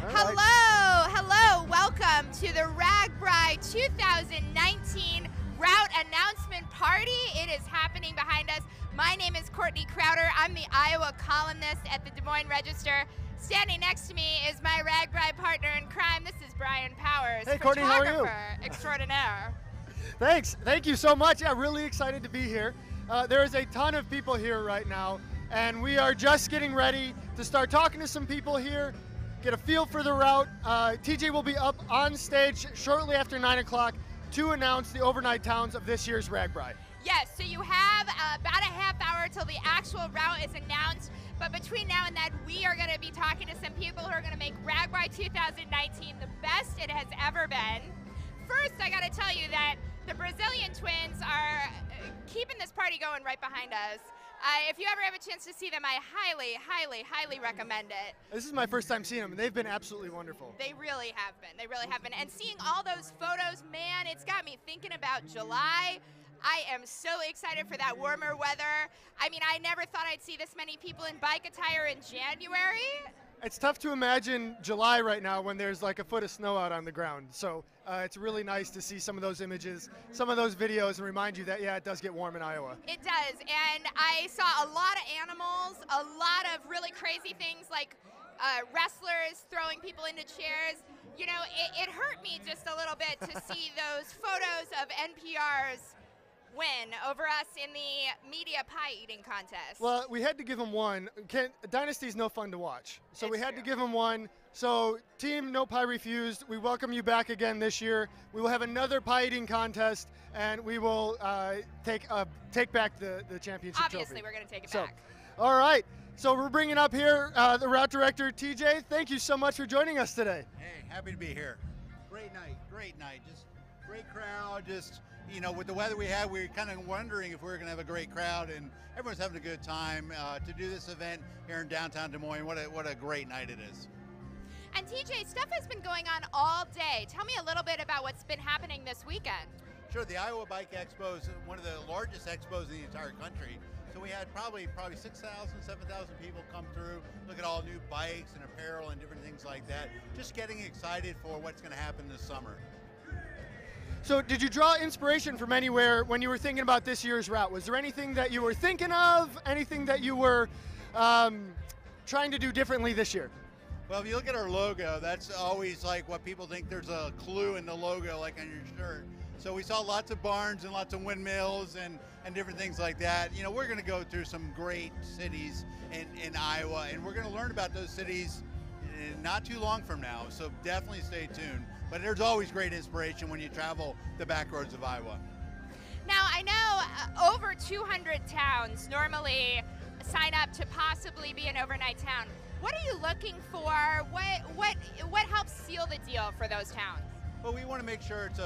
Hello, welcome to the RAGBRAI 2019 Route Announcement Party. It is happening behind us. My name is Courtney Crowder. I'm the Iowa columnist at the Des Moines Register. Standing next to me is my RAGBRAI partner in crime. This is Brian Powers, hey, Courtney, how are you? Extraordinaire. Thanks, thank you so much. Yeah, really excited to be here. There is a ton of people here right now, and we are just getting ready to start talking to some people here, get a feel for the route. TJ will be up on stage shortly after 9 o'clock to announce the overnight towns of this year's RAGBRAI. Yes, so you have about a half hour till the actual route is announced, but between now and then, we are going to be talking to some people who are going to make RAGBRAI 2019 the best it has ever been. First, I got to tell you that the Brazilian twins are keeping this party going right behind us. If you ever have a chance to see them, I highly recommend it. This is my first time seeing them, and they've been absolutely wonderful. They really have been. They really have been. And seeing all those photos, man, it's got me thinking about July. I am so excited for that warmer weather. I mean, I never thought I'd see this many people in bike attire in January. It's tough to imagine July right now when there's like a foot of snow out on the ground. So it's really nice to see some of those images, some of those videos, and remind you that, yeah, it does get warm in Iowa. It does, and I saw a lot of animals, a lot of really crazy things like wrestlers throwing people into chairs. You know, it hurt me just a little bit to see those photos of NPR's win over us in the media pie eating contest. Well, we had to give them one. Dynasty's no fun to watch, so we had to give them one. So team No Pie Refused, we welcome you back again this year. We will have another pie eating contest, and we will take back the championship Obviously, trophy. we're going to take it back. All right, so we're bringing up here the route director, TJ. Thank you so much for joining us today. Hey, happy to be here. Great night, just great crowd, just, you know, with the weather we had, we were kind of wondering if we were going to have a great crowd, and everyone's having a good time to do this event here in downtown Des Moines. What a great night it is. And TJ, stuff has been going on all day. Tell me a little bit about what's been happening this weekend. Sure, the Iowa Bike Expo is one of the largest expos in the entire country. So we had probably 6,000, 7,000 people come through, look at all new bikes and apparel and different things like that. Just getting excited for what's going to happen this summer. So did you draw inspiration from anywhere when you were thinking about this year's route? Was there anything that you were thinking of, anything that you were trying to do differently this year? Well, if you look at our logo, that's always like what people think there's a clue in the logo, like on your shirt. So we saw lots of barns and lots of windmills and different things like that. You know, we're going to go through some great cities in Iowa, and we're going to learn about those cities not too long from now, so definitely stay tuned. But there's always great inspiration when you travel the back roads of Iowa. Now, I know over 200 towns normally sign up to possibly be an overnight town. What are you looking for? What helps seal the deal for those towns? Well, we want to make sure it's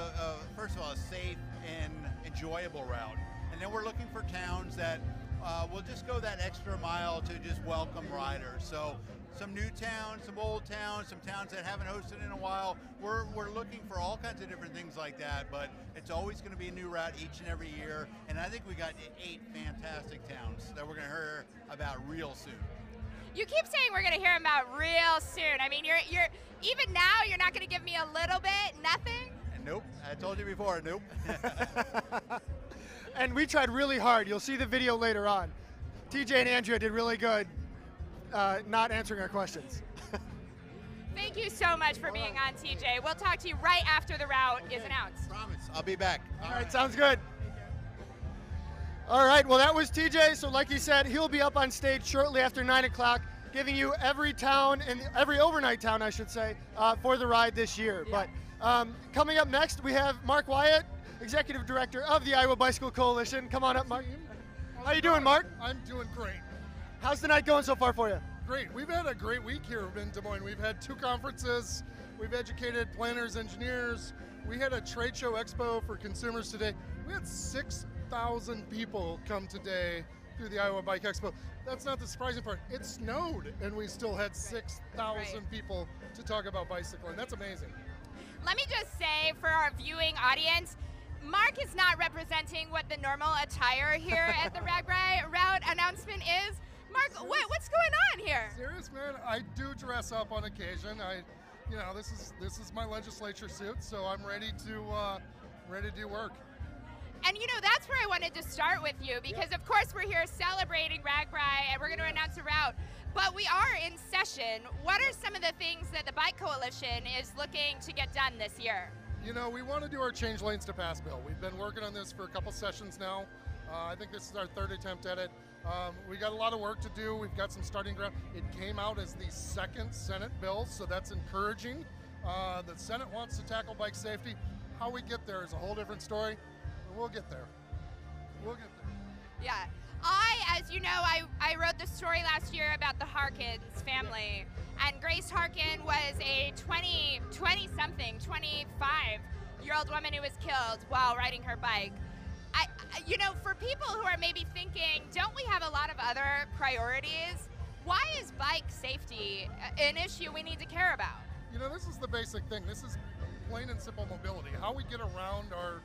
first of all, a safe and enjoyable route. And then we're looking for towns that will just go that extra mile to just welcome riders. So some new towns, some old towns, some towns that haven't hosted in a while. We're looking for all kinds of different things like that, but it's always going to be a new route each and every year. And I think we got 8 fantastic towns that we're going to hear about real soon. You keep saying we're going to hear about real soon. I mean, you're even now you're not going to give me a little bit, nothing? Nope, I told you before, nope. And we tried really hard. You'll see the video later on. TJ and Andrea did really good not answering our questions. Thank you so much for being on, TJ. We'll talk to you right after the route is announced. Promise, I'll be back. All right, sounds good. All right, well, that was TJ. So like he said, he'll be up on stage shortly after 9 o'clock, giving you every town, and every overnight town, I should say, for the ride this year. Yeah. But coming up next, we have Mark Wyatt, Executive Director of the Iowa Bicycle Coalition. Come on up, Mark. How you doing, Mark? I'm doing great. How's the night going so far for you? Great. We've had a great week here in Des Moines. We've had 2 conferences. We've educated planners, engineers. We had a trade show expo for consumers today. We had 6,000 people come today through the Iowa Bike Expo. That's not the surprising part. It snowed, and we still had 6,000 people to talk about bicycling. That's amazing. Let me just say for our viewing audience, Mark is not representing what the normal attire here at the RAGBRAI route announcement is. Mark, what's going on here? Serious, man. I do dress up on occasion. you know, this is my legislature suit, so I'm ready to do work. And you know, that's where I wanted to start with you, because of course we're here celebrating RAGBRAI and we're going to announce a route, but we are in session. What are some of the things that the Bike Coalition is looking to get done this year? You know, we want to do our change lanes to pass bill. We've been working on this for a couple sessions now. I think this is our third attempt at it. We got a lot of work to do. We've got some starting ground. It came out as the second Senate bill, so that's encouraging. The Senate wants to tackle bike safety. How we get there is a whole different story. We'll get there. We'll get there. Yeah. As you know, I wrote the story last year about the Harkins family, and Grace Harkin was a 25-year-old woman who was killed while riding her bike. You know, for people who are maybe thinking, don't we have a lot of other priorities? Why is bike safety an issue we need to care about? You know, this is the basic thing. This is plain and simple mobility. How we get around our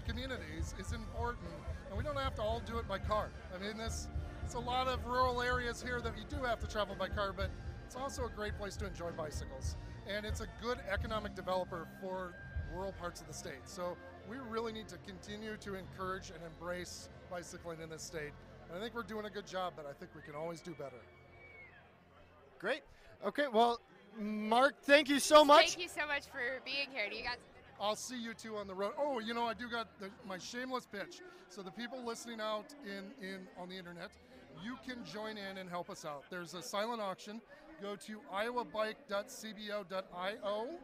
communities is important, and we don't have to all do it by car. I mean, it's a lot of rural areas here that you do have to travel by car, but it's also a great place to enjoy bicycles. And it's a good economic developer for rural parts of the state. So we really need to continue to encourage and embrace bicycling in this state. And I think we're doing a good job, but I think we can always do better. Great. Okay, well, Mark, thank you so much. Thank you so much for being here. Do you guys? I'll see you two on the road. Oh, you know, I do got my shameless pitch. So the people listening out on the internet, you can join in and help us out. There's a silent auction. Go to iowabike.cbo.io,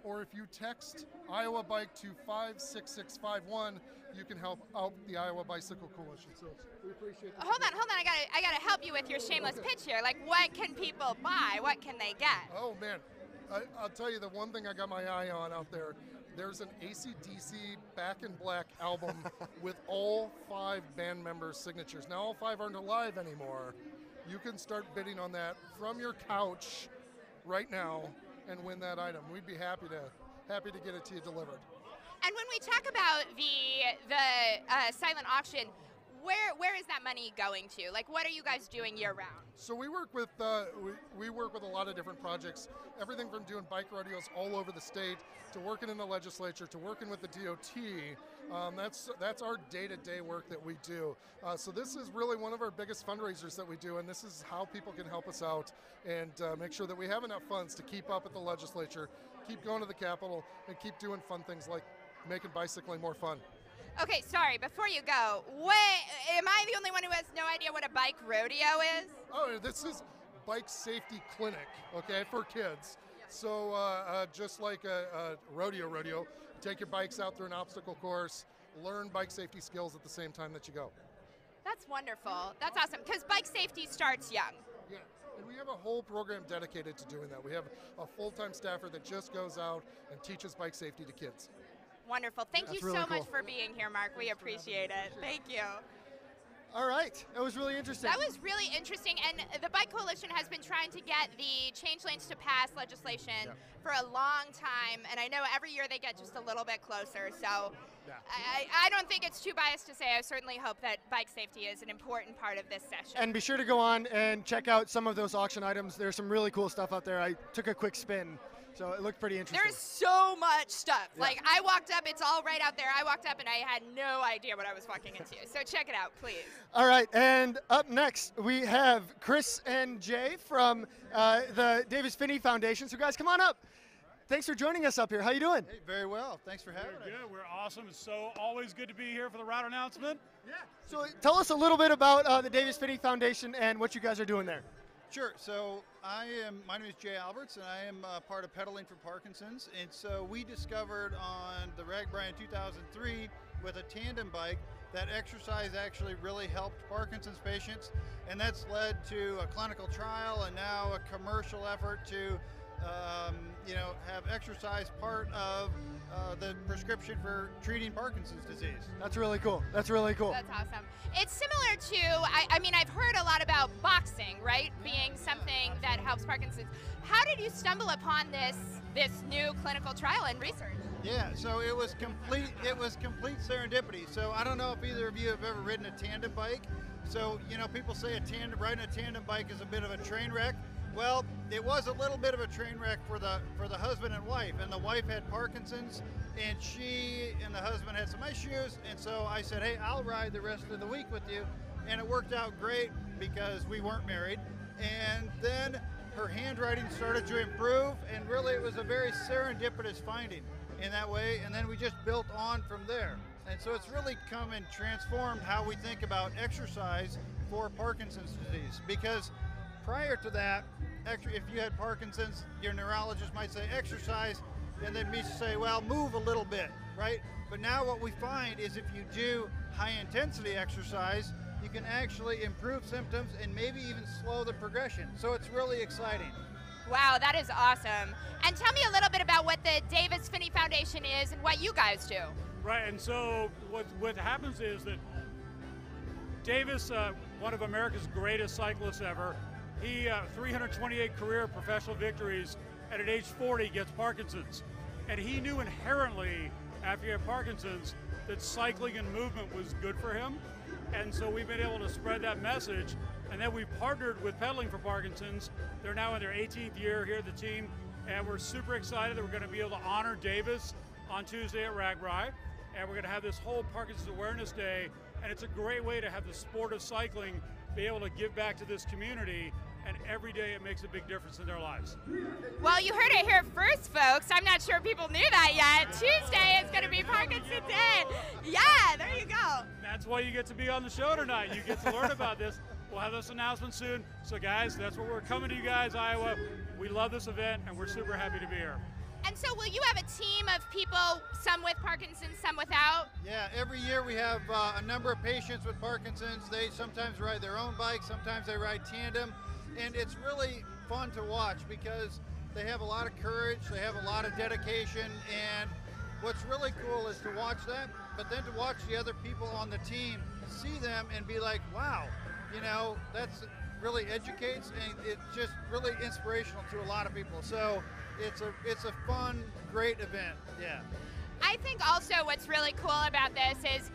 or if you text Iowa Bike to 56651, you can help out the Iowa Bicycle Coalition. So we appreciate it. Hold on. I gotta help you with your shameless pitch here. Like, what can people buy? What can they get? Oh man, I'll tell you the one thing I got my eye on out there. There's an AC/DC Back in Black album with all 5 band members' signatures. Now all 5 aren't alive anymore. You can start bidding on that from your couch right now and win that item. We'd be happy to get it to you delivered. And when we talk about the silent auction, where is that money going to? Like, what are you guys doing year round? So we work with we work with a lot of different projects, everything from doing bike rodeos all over the state to working in the legislature to working with the DOT. That's our day-to-day work that we do. So this is really one of our biggest fundraisers that we do, and this is how people can help us out and make sure that we have enough funds to keep up at the legislature, keep going to the Capitol, and keep doing fun things like making bicycling more fun. Okay, sorry, before you go, am I the only one who has no idea what a bike rodeo is? Oh, this is bike safety clinic, okay, for kids. So just like a rodeo, take your bikes out through an obstacle course, learn bike safety skills at the same time that you go. That's wonderful. That's awesome, because bike safety starts young. Yeah, and we have a whole program dedicated to doing that. We have a full-time staffer that just goes out and teaches bike safety to kids. Wonderful. Thank you really so cool. much for being here, Mark. We appreciate it. Thank you. All right, that was really interesting. That was really interesting, and the Bike Coalition has been trying to get the Change Lanes to Pass legislation for a long time, and I know every year they get just a little bit closer, so I don't think it's too biased to say I certainly hope that bike safety is an important part of this session. And be sure to go on and check out some of those auction items. There's some really cool stuff out there. I took a quick spin, so it looked pretty interesting. There's so much stuff. Yeah. Like, I walked up, it's all right out there. I walked up and I had no idea what I was walking into. So check it out, please. All right, and up next we have Chris and Jay from the Davis Phinney Foundation. So guys, come on up. Thanks for joining us up here. How you doing? Hey, very well. Thanks for having us. Good. We're awesome. It's so always good to be here for the route announcement. Yeah. So tell us a little bit about the Davis Phinney Foundation and what you guys are doing there. Sure. So my name is Jay Alberts, and I am part of Pedaling for Parkinson's. And so we discovered on the RAGBRAI in 2003 with a tandem bike that exercise actually really helped Parkinson's patients. And that's led to a clinical trial and now a commercial effort to have exercise part of the prescription for treating Parkinson's disease. That's really cool. That's really cool. That's awesome. It's similar to, I mean, I've heard a lot about boxing, right? Being something that helps Parkinson's. How did you stumble upon this new clinical trial and research? Yeah, so it was complete serendipity. So I don't know if either of you have ever ridden a tandem bike. So, people say riding a tandem bike is a bit of a train wreck. Well, it was a little bit of a train wreck for the husband and wife, and the wife had Parkinson's, and she and the husband had some issues, and so I said, hey, I'll ride the rest of the week with you, and it worked out great because we weren't married, and then her handwriting started to improve, and really it was a very serendipitous finding in that way, and then we just built on from there. And so it's really come and transformed how we think about exercise for Parkinson's disease, because prior to that, if you had Parkinson's, your neurologist might say exercise, and then me say, well, move a little bit, right? But now what we find is if you do high intensity exercise, you can actually improve symptoms and maybe even slow the progression. So it's really exciting. Wow, that is awesome. And tell me a little bit about what the Davis Phinney Foundation is and what you guys do. Right, and so what happens is that Davis, one of America's greatest cyclists ever, he 328 career professional victories, and at age 40 gets Parkinson's. And he knew inherently, after he had Parkinson's, that cycling and movement was good for him. And so we've been able to spread that message. And then we partnered with Pedaling for Parkinson's. They're now in their 18th year here at the team. And we're super excited that we're going to be able to honor Davis on Tuesday at RAGBRAI. And we're going to have this whole Parkinson's Awareness Day. And it's a great way to have the sport of cycling be able to give back to this community. And every day it makes a big difference in their lives. Well, you heard it here first, folks. I'm not sure people knew that yet. Tuesday is going to be Parkinson's Day. Yeah, there you go. That's why you get to be on the show tonight. You get to learn about this. We'll have this announcement soon. So guys, that's what we're coming to you guys, Iowa. We love this event and we're super happy to be here. And so will you have a team of people, some with Parkinson's, some without? Yeah, every year we have a number of patients with Parkinson's. They sometimes ride their own bike, sometimes they ride tandem. And it's really fun to watch because they have a lot of courage, they have a lot of dedication, and what's really cool is to watch that, but then to watch the other people on the team see them and be like, wow, you know, that's really educates, and it's just really inspirational to a lot of people. So it's a fun, great event, yeah. I think also what's really cool about this is,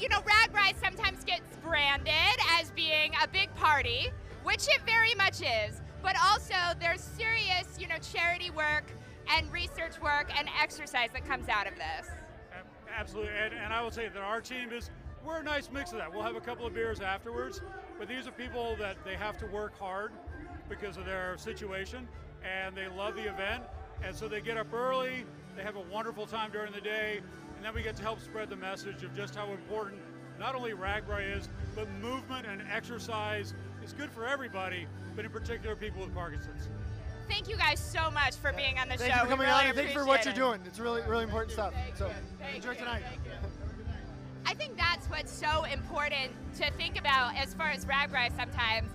you know, RAGBRAI sometimes gets branded as being a big party, which it very much is, but also there's serious, you know, charity work and research work and exercise that comes out of this. Absolutely, and I will say that our team we're a nice mix of that. We'll have a couple of beers afterwards, but these are people that they have to work hard because of their situation, and they love the event, and so they get up early, they have a wonderful time during the day, and then we get to help spread the message of just how important not only RAGBRAI is, but movement and exercise is good for everybody, but in particular people with Parkinson's. Thank you guys so much for being on the show. Thank you for coming on, and thank you for what you're it. doing. It's really, really important stuff. So enjoy tonight. I think that's what's so important to think about as far as RAGBRAI sometimes,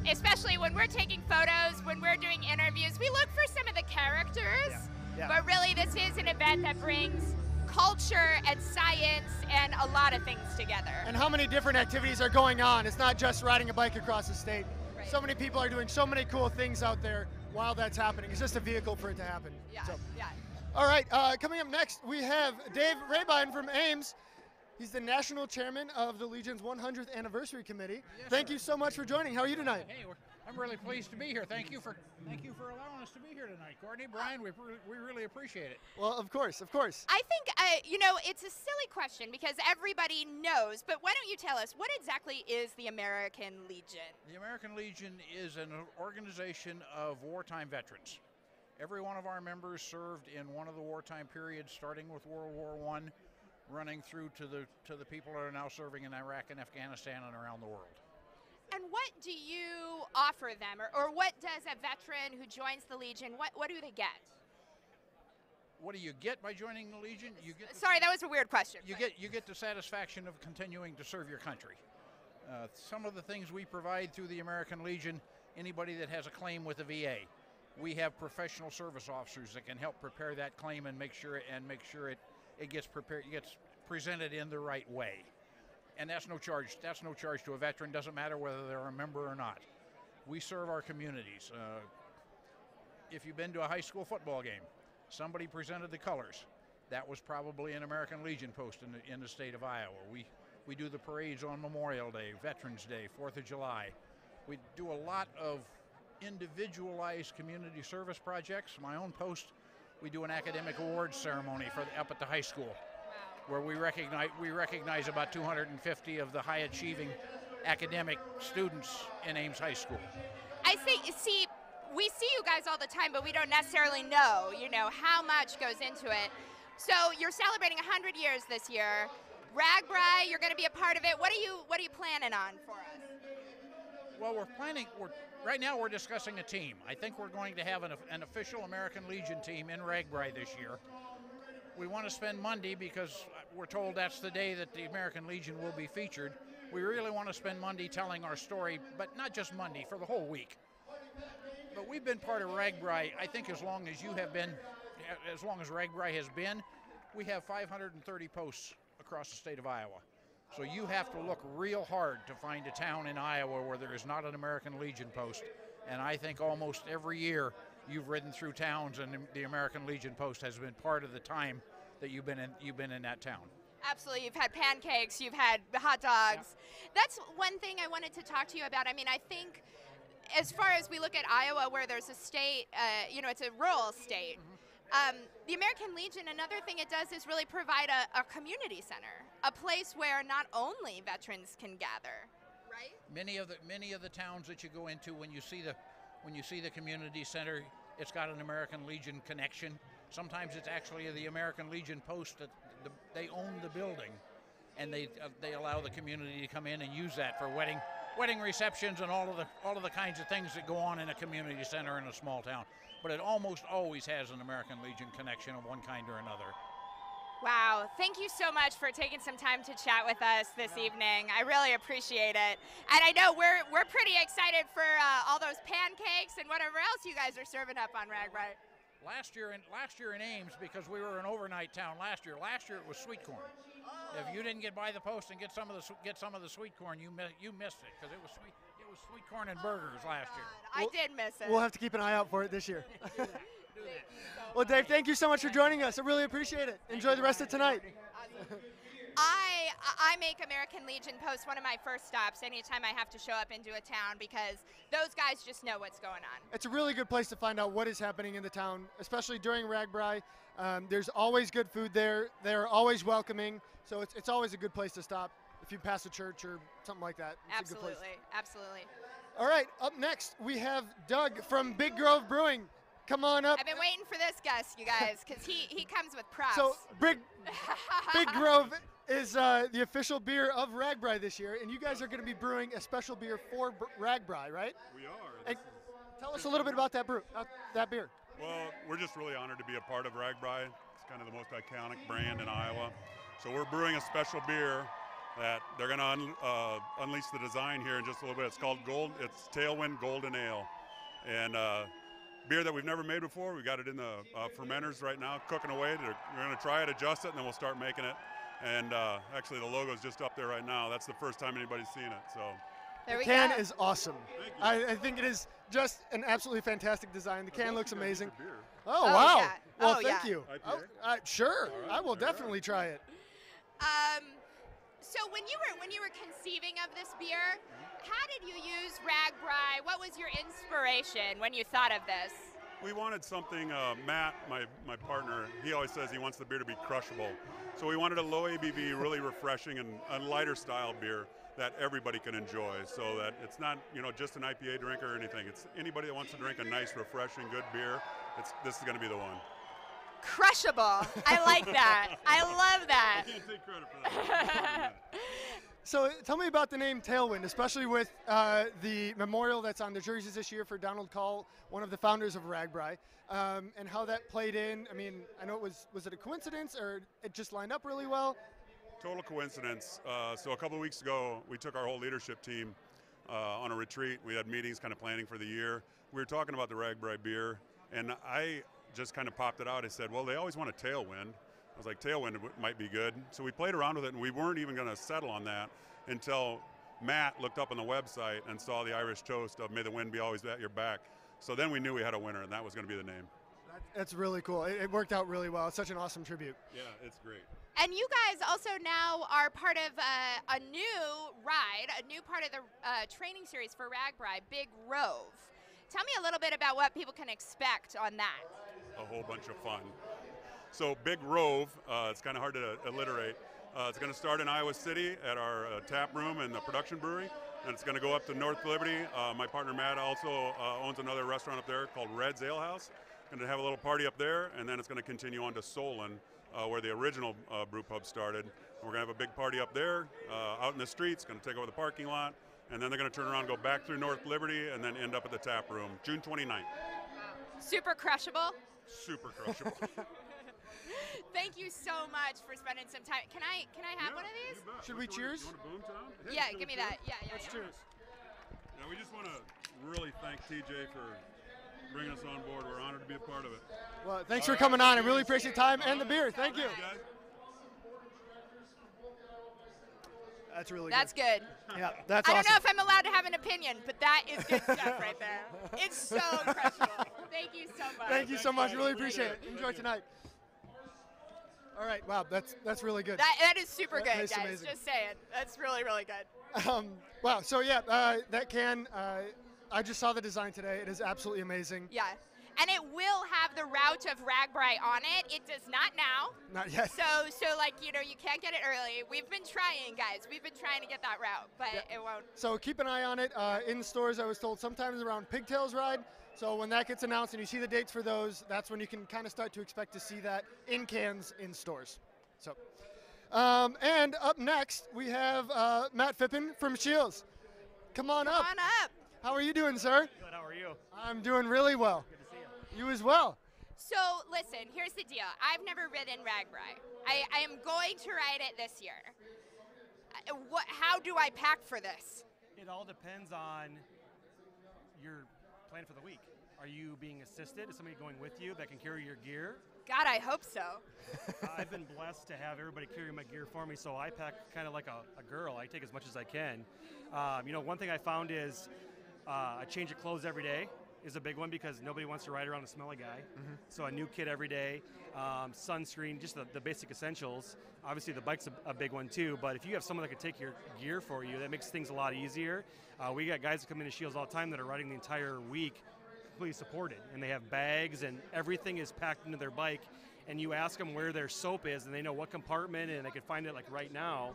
especially when we're taking photos, when we're doing interviews. We look for some of the characters, but really this is an event that brings culture and science and a lot of things together. And how many different activities are going on? It's not just riding a bike across the state. Right. So many people are doing so many cool things out there while that's happening. It's just a vehicle for it to happen. Yeah, so. yeah. All right, coming up next, we have Dave Rehbein from Ames. He's the national chairman of the Legion's 100th anniversary committee. Yes, Thank sir. you so much for joining. How are you tonight? Hey, I'm really pleased to be here. Thank you for allowing us to be here tonight, Courtney. Brian, we really appreciate it. Well, of course, of course. I think, you know, it's a silly question because everybody knows, but why don't you tell us, what exactly is the American Legion? The American Legion is an organization of wartime veterans. Every one of our members served in one of the wartime periods, starting with World War I, running through to the people that are now serving in Iraq and Afghanistan and around the world. And what do you offer them, or what does a veteran who joins the Legion, what do they get? What do you get by joining the Legion? You get Sorry, that was a weird question. you get the satisfaction of continuing to serve your country. Some of the things we provide through the American Legion, anybody that has a claim with the VA, we have professional service officers that can help prepare that claim and make sure it gets prepared, gets presented in the right way. And that's no charge. That's no charge to a veteran. Doesn't matter whether they're a member or not. We serve our communities. If you've been to a high school football game, somebody presented the colors. That was probably an American Legion post in the state of Iowa. We do the parades on Memorial Day, Veterans Day, 4th of July. We do a lot of individualized community service projects. My own post, we do an academic awards ceremony up at the high school, where we recognize about 250 of the high achieving academic students in Ames High School. I see, we see you guys all the time, but we don't necessarily know, how much goes into it. So you're celebrating 100 years this year. RAGBRAI, you're going to be a part of it. What are you planning on for us? Well, right now we're discussing a team. I think we're going to have an official American Legion team in RAGBRAI this year. We want to spend Monday because we're told that's the day that the American Legion will be featured. We really want to spend Monday telling our story, but not just Monday, for the whole week. But we've been part of RAGBRAI, I think, as long as you have been, as long as RAGBRAI has been. We have 530 posts across the state of Iowa. So you have to look real hard to find a town in Iowa where there is not an American Legion post. And I think almost every year you've ridden through towns and the American Legion post has been part of the time that you've been in that town. Absolutely. You've had pancakes, you've had hot dogs. Yeah. That's one thing I wanted to talk to you about. I mean, I think as far as we look at Iowa, where there's a state, it's a rural state, the American Legion, another thing it does is really provide a community center, a place where not only veterans can gather, right? Many of the towns that you go into, when you see the community center, it's got an American Legion connection. Sometimes it's actually the American Legion post that they own the building, and they allow the community to come in and use that for wedding receptions and all of the kinds of things that go on in a community center in a small town. But it almost always has an American Legion connection of one kind or another. Wow, thank you so much for taking some time to chat with us this evening. I really appreciate it. And I know we're pretty excited for all those pancakes and whatever else you guys are serving up on RAGBRAI. Last year in Ames, because we were an overnight town last year it was sweet corn. Oh. If you didn't get by the post and get some of the sweet corn, you missed it, because it was sweet corn and burgers last year. I did miss it. We'll have to keep an eye out for it this year. Do that. Well, Dave, thank you so much for joining us. I really appreciate it. Enjoy the rest of tonight. I make American Legion post one of my first stops anytime I have to show up into a town, because those guys just know what's going on. It's a really good place to find out what is happening in the town, especially during RAGBRAI. There's always good food there. They're always welcoming, so it's always a good place to stop if you pass a church or something like that. It's absolutely, absolutely. All right, up next we have Doug from Big Grove Brewing. Come on up. I've been waiting for this guest, you guys, because he comes with props. So Big Grove is the official beer of RAGBRAI this year, and you guys are going to be brewing a special beer for RAGBRAI, right? We are. And tell us a little bit about that beer. Well, we're just really honored to be a part of RAGBRAI. It's kind of the most iconic brand in Iowa. So we're brewing a special beer that they're going to unleash the design here in just a little bit. It's called It's Tailwind Golden Ale, and beer that we've never made before. We got it in the fermenters right now, cooking away. We're going to try it, adjust it, and then we'll start making it. And actually, the logo's just up there right now. That's the first time anybody's seen it. So the can is awesome. I think it is just an absolutely fantastic design. The can looks amazing. Oh, wow. Yeah. Well, thank you. Sure. Right. I will definitely try it. So when you were conceiving of this beer, how did you use RAGBRAI? What was your inspiration when you thought of this? We wanted something, Matt, my partner, he always says he wants the beer to be crushable. So we wanted a low ABV, really refreshing and a lighter style beer that everybody can enjoy, so that it's not, just an IPA drinker or anything. It's anybody that wants to drink a nice, refreshing, good beer, this is going to be the one. Crushable. I like that. I love that. I can't take credit for that. So tell me about the name Tailwind, especially with the memorial that's on the jerseys this year for Donald Call, one of the founders of RAGBRAI, and how that played in. I mean, I know was it a coincidence or it just lined up really well? Total coincidence. So a couple of weeks ago, we took our whole leadership team on a retreat. We had meetings kind of planning for the year. We were talking about the RAGBRAI beer, and I just kind of popped it out. I said, well, they always want a tailwind. I was like, tailwind might be good. So we played around with it, and we weren't even going to settle on that until Matt looked up on the website and saw the Irish toast of "May the wind be always at your back." So then we knew we had a winner, and that was going to be the name. That's really cool. It worked out really well. It's such an awesome tribute. Yeah, it's great. And you guys also now are part of a new ride, a new part of the training series for RAGBRAI, Big Rove. Tell me a little bit about what people can expect on that. A whole bunch of fun. So Big Rove, it's kind of hard to alliterate. It's going to start in Iowa City at our tap room and the production brewery, and it's going to go up to North Liberty. My partner Matt also owns another restaurant up there called Red's Ale House. Going to have a little party up there, and then it's going to continue on to Solon, where the original brew pub started. We're going to have a big party up there, out in the streets, going to take over the parking lot, and then they're going to turn around and go back through North Liberty and then end up at the tap room, June 29th. Super crushable. Super crushable. Thank you so much for spending some time. Can I have one of these? Should we cheers? You want a boom town? Yeah, give me that. Yeah. Let's cheers. Yeah, we just want to really thank TJ for bringing us on board. We're honored to be a part of it. Well, thanks for coming on. I really appreciate your time and the beer. Thank you. Guys. That's really That's good. Yeah, that's I awesome. don't know if I'm allowed to have an opinion, but that is good stuff right there. It's so crushable. Thank you so much. Thank you so much. Really appreciate it. Enjoy tonight. All right. Wow, that's really good. That is super good, That is guys. amazing. Just saying. That's really, really good. Wow. So yeah, that can. I just saw the design today. It is absolutely amazing. Yeah. And it will have the route of RAGBRAI on it. It does not now. Not yet. So like, you can't get it early. We've been trying, guys. We've been trying to get that route, but Yeah. it won't. So keep an eye on it. In stores, I was told sometimes around Pigtails Ride. So when that gets announced and you see the dates for those, that's when you can kind of start to expect to see that in cans in stores. So, and up next we have Matt Phippen from Shields. Come on up. Come on up. How are you doing, sir? Good, how are you? I'm doing really well. Good to see you. You as well. So listen, here's the deal. I've never ridden RAGBRAI. I am going to ride it this year. How do I pack for this? It all depends on your plan for the week. Are you being assisted? Is somebody going with you that can carry your gear? God, I hope so. I've been blessed to have everybody carry my gear for me, so I pack kind of like a girl. I take as much as I can. One thing I found is a change of clothes every day is a big one because nobody wants to ride around a smelly guy. Mm-hmm. So a new kit every day, sunscreen, just the basic essentials. Obviously the bike's a big one too, but if you have someone that can take your gear for you, that makes things a lot easier. We got guys that come into Shields all the time that are riding the entire week completely supported, and they have bags and everything is packed into their bike, and you ask them where their soap is and they know what compartment and they can find it like right now.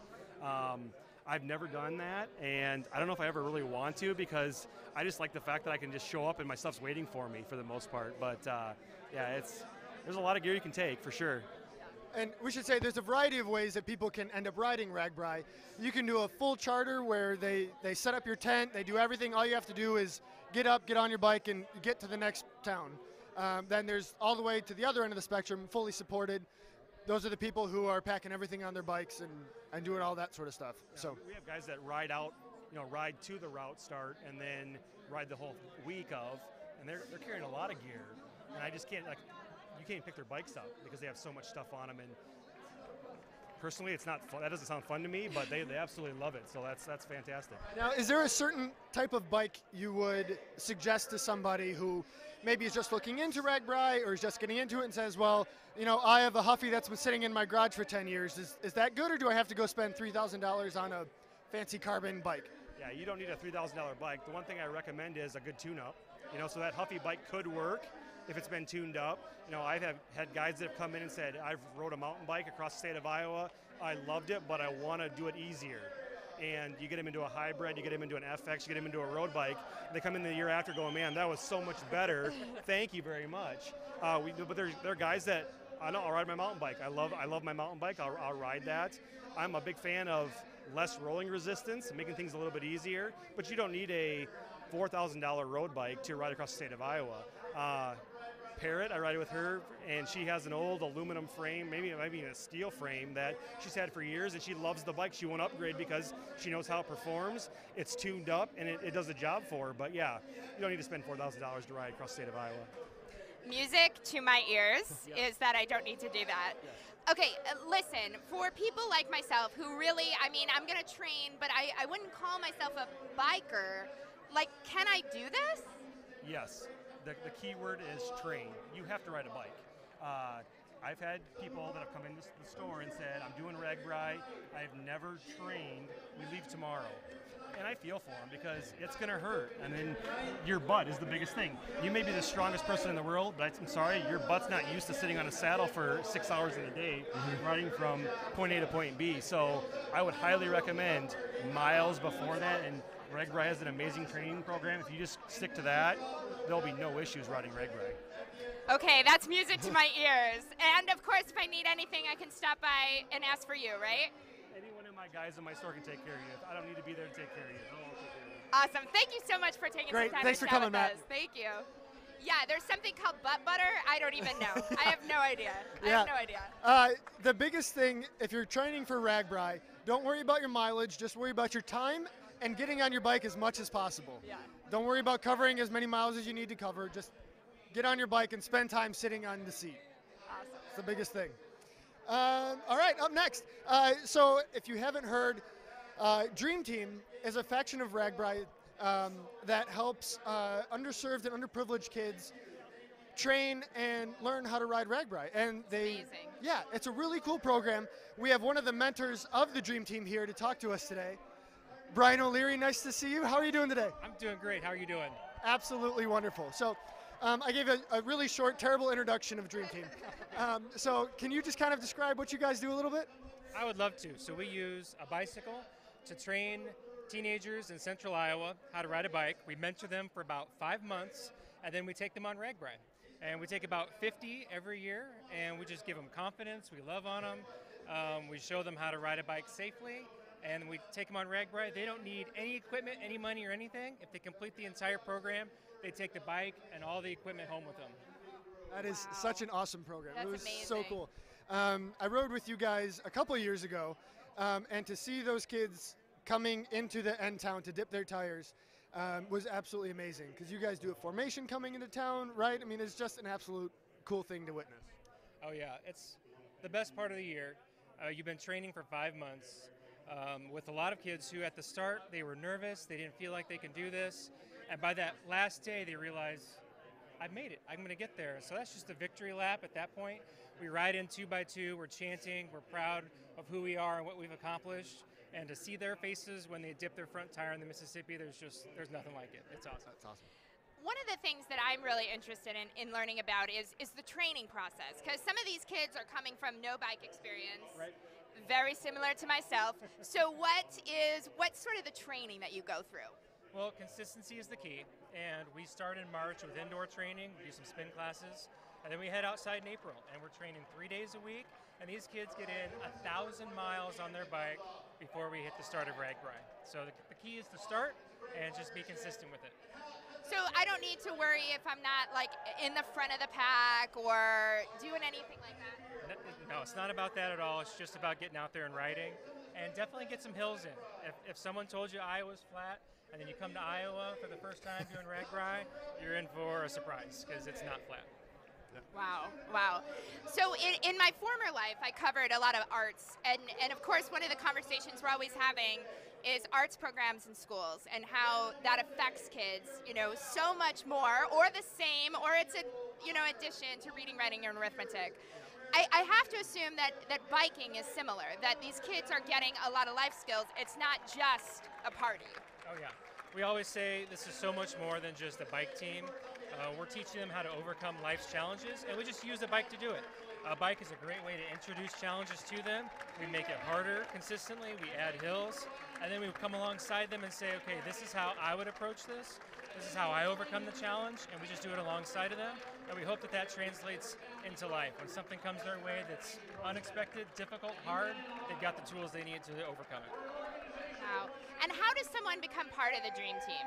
I've never done that, and I don't know if I ever really want to because I just like the fact that I can just show up and my stuff's waiting for me for the most part. But there's a lot of gear you can take for sure. And we should say there's a variety of ways that people can end up riding RAGBRAI. You can do a full charter where they set up your tent, they do everything. All you have to do is get up, get on your bike, and get to the next town. Then there's all the way to the other end of the spectrum, fully supported. Those are the people who are packing everything on their bikes and doing all that sort of stuff. Yeah, so we have guys that ride out, ride to the route start and then ride the whole week of, and they're carrying a lot of gear, and I just can't you can't pick their bikes up because they have so much stuff on them. And personally, it's not fun. That doesn't sound fun to me, but they absolutely love it. So that's fantastic. now, is there a certain type of bike you would suggest to somebody who maybe is just looking into RAGBRAI or is just getting into it and says, well, I have a Huffy that's been sitting in my garage for 10 years. Is that good, or do I have to go spend $3,000 on a fancy carbon bike? Yeah, you don't need a $3,000 bike. The one thing I recommend is a good tune-up. So that Huffy bike could work if it's been tuned up. I've had guys that have come in and said, I've rode a mountain bike across the state of Iowa. I loved it, but I want to do it easier. And you get them into a hybrid, you get them into an FX, you get them into a road bike. They come in the year after going, man, that was so much better. Thank you very much. But there are guys that, I'll ride my mountain bike. I love my mountain bike. I'll ride that. I'm a big fan of less rolling resistance, making things a little bit easier. But you don't need a $4,000 road bike to ride across the state of Iowa. Parrot, I ride with her, and she has an old aluminum frame, maybe even a steel frame that she's had for years, and she loves the bike. She won't upgrade because she knows how it performs. It's tuned up, and it does the job for her. But yeah, you don't need to spend $4,000 to ride across the state of Iowa. Music to my ears is that I don't need to do that. Yes. Okay, listen, for people like myself who really, I'm going to train, but I wouldn't call myself a biker. Can I do this? Yes. The key word is train. You have to ride a bike. I've had people that have come into the store and said, I'm doing RAGBRAI, I've never trained, we leave tomorrow. And I feel for them because it's going to hurt. I mean, your butt is the biggest thing. You may be the strongest person in the world, but I'm sorry, your butt's not used to sitting on a saddle for 6 hours in a day, riding from point A to point B. So I would highly recommend miles before that, and RAGBRAI has an amazing training program. If you just stick to that, there'll be no issues riding RAGBRAI. Okay, that's music to my ears. And of course, if I need anything, I can stop by and ask for you, right? Any one of my guys in my store can take care of you. I don't need to be there to take care of you. They'll all take care of you. Awesome. Thank you so much for taking Great. some time Thanks to for chat coming, with Matt. us. Thank you. Yeah, there's something called butt butter. I don't even know. I have no idea. I have no idea. The biggest thing, if you're training for RAGBRAI, don't worry about your mileage. Just worry about your time and getting on your bike as much as possible. Yeah. Don't worry about covering as many miles as you need to cover. Just get on your bike and spend time sitting on the seat. Awesome. It's the biggest thing. All right, up next. So if you haven't heard, Dream Team is a faction of RAGBRAI that helps underserved and underprivileged kids train and learn how to ride RAGBRAI. And Amazing. Yeah, it's a really cool program. We have one of the mentors of the Dream Team here to talk to us today. Brian O'Leary, nice to see you. How are you doing today? I'm doing great. How are you doing? Absolutely wonderful. So I gave a really short, terrible introduction of Dream Team. So can you just kind of describe what you guys do a little bit? I would love to. So we use a bicycle to train teenagers in central Iowa how to ride a bike. We mentor them for about 5 months, and then we take them on RAGBRAI. And we take about 50 every year, and we just give them confidence. We love on them. We show them how to ride a bike safely, and we take them on RAGBRAI. They don't need any equipment, any money, or anything. If they complete the entire program, they take the bike and all the equipment home with them. That is such an awesome program. That's it was amazing. so cool. I rode with you guys a couple of years ago, and to see those kids coming into the end town to dip their tires was absolutely amazing, because you guys do a formation coming into town, right? I mean, it's just an absolute cool thing to witness. Oh yeah, it's the best part of the year. You've been training for 5 months with a lot of kids who at the start, they were nervous, they didn't feel like they can do this, and by that last day they realize, I've made it, I'm gonna get there. So that's just a victory lap at that point. We ride in 2 by 2, we're chanting, we're proud of who we are and what we've accomplished. And to see their faces when they dip their front tire in the Mississippi, there's nothing like it. It's awesome. That's awesome. One of the things that I'm really interested in learning about is the training process, because some of these kids are coming from no bike experience, Right. very similar to myself. So what's sort of the training that you go through? Well, consistency is the key, and we start in March with indoor training, we do some spin classes, and then we head outside in April, and we're training 3 days a week, and these kids get in 1,000 miles on their bike before we hit the start of RAGBRAI. So the key is to start and just be consistent with it. So I don't need to worry if I'm not like in the front of the pack or doing anything like that? No, it's not about that at all. It's just about getting out there and riding, and definitely get some hills in. If someone told you Iowa's flat, and then you come to Iowa for the first time doing RAGBRAI, you're in for a surprise, because it's not flat. Wow, wow. So in my former life, I covered a lot of arts, and of course one of the conversations we're always having is arts programs in schools and how that affects kids, so much more, or the same, or it's a, addition to reading, writing, and arithmetic. I have to assume that biking is similar, that these kids are getting a lot of life skills. It's not just a party. Oh yeah. We always say this is so much more than just a bike team. We're teaching them how to overcome life's challenges, and we just use the bike to do it. A bike is a great way to introduce challenges to them. We make it harder consistently, we add hills, and then we come alongside them and say, okay, this is how I would approach this. This is how I overcome the challenge, and we just do it alongside of them. And we hope that that translates into life. When something comes their way that's unexpected, difficult, hard, they've got the tools they need to overcome it. Wow. And how does someone become part of the Dream Team?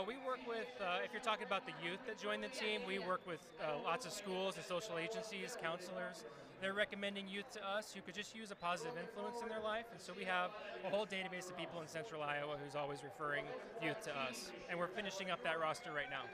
We work with, if you're talking about the youth that join the team, we work with lots of schools and social agencies, counselors. They're recommending youth to us who could just use a positive influence in their life. And so we have a whole database of people in central Iowa who's always referring youth to us. And we're finishing up that roster right now.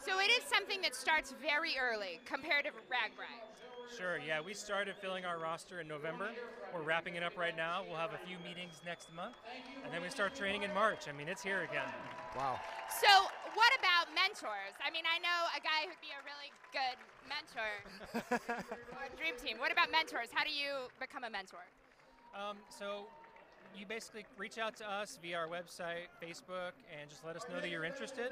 So it is something that starts very early compared to RAGBRAI. Sure, yeah, we started filling our roster in November. We're wrapping it up right now. We'll have a few meetings next month, and then we start training in March. I mean, it's here again. Wow. So what about mentors? I mean, I know a guy who'd be a really good mentor for a dream team. What about mentors? How do you become a mentor? So you basically reach out to us via our website, Facebook, and just let us know that you're interested.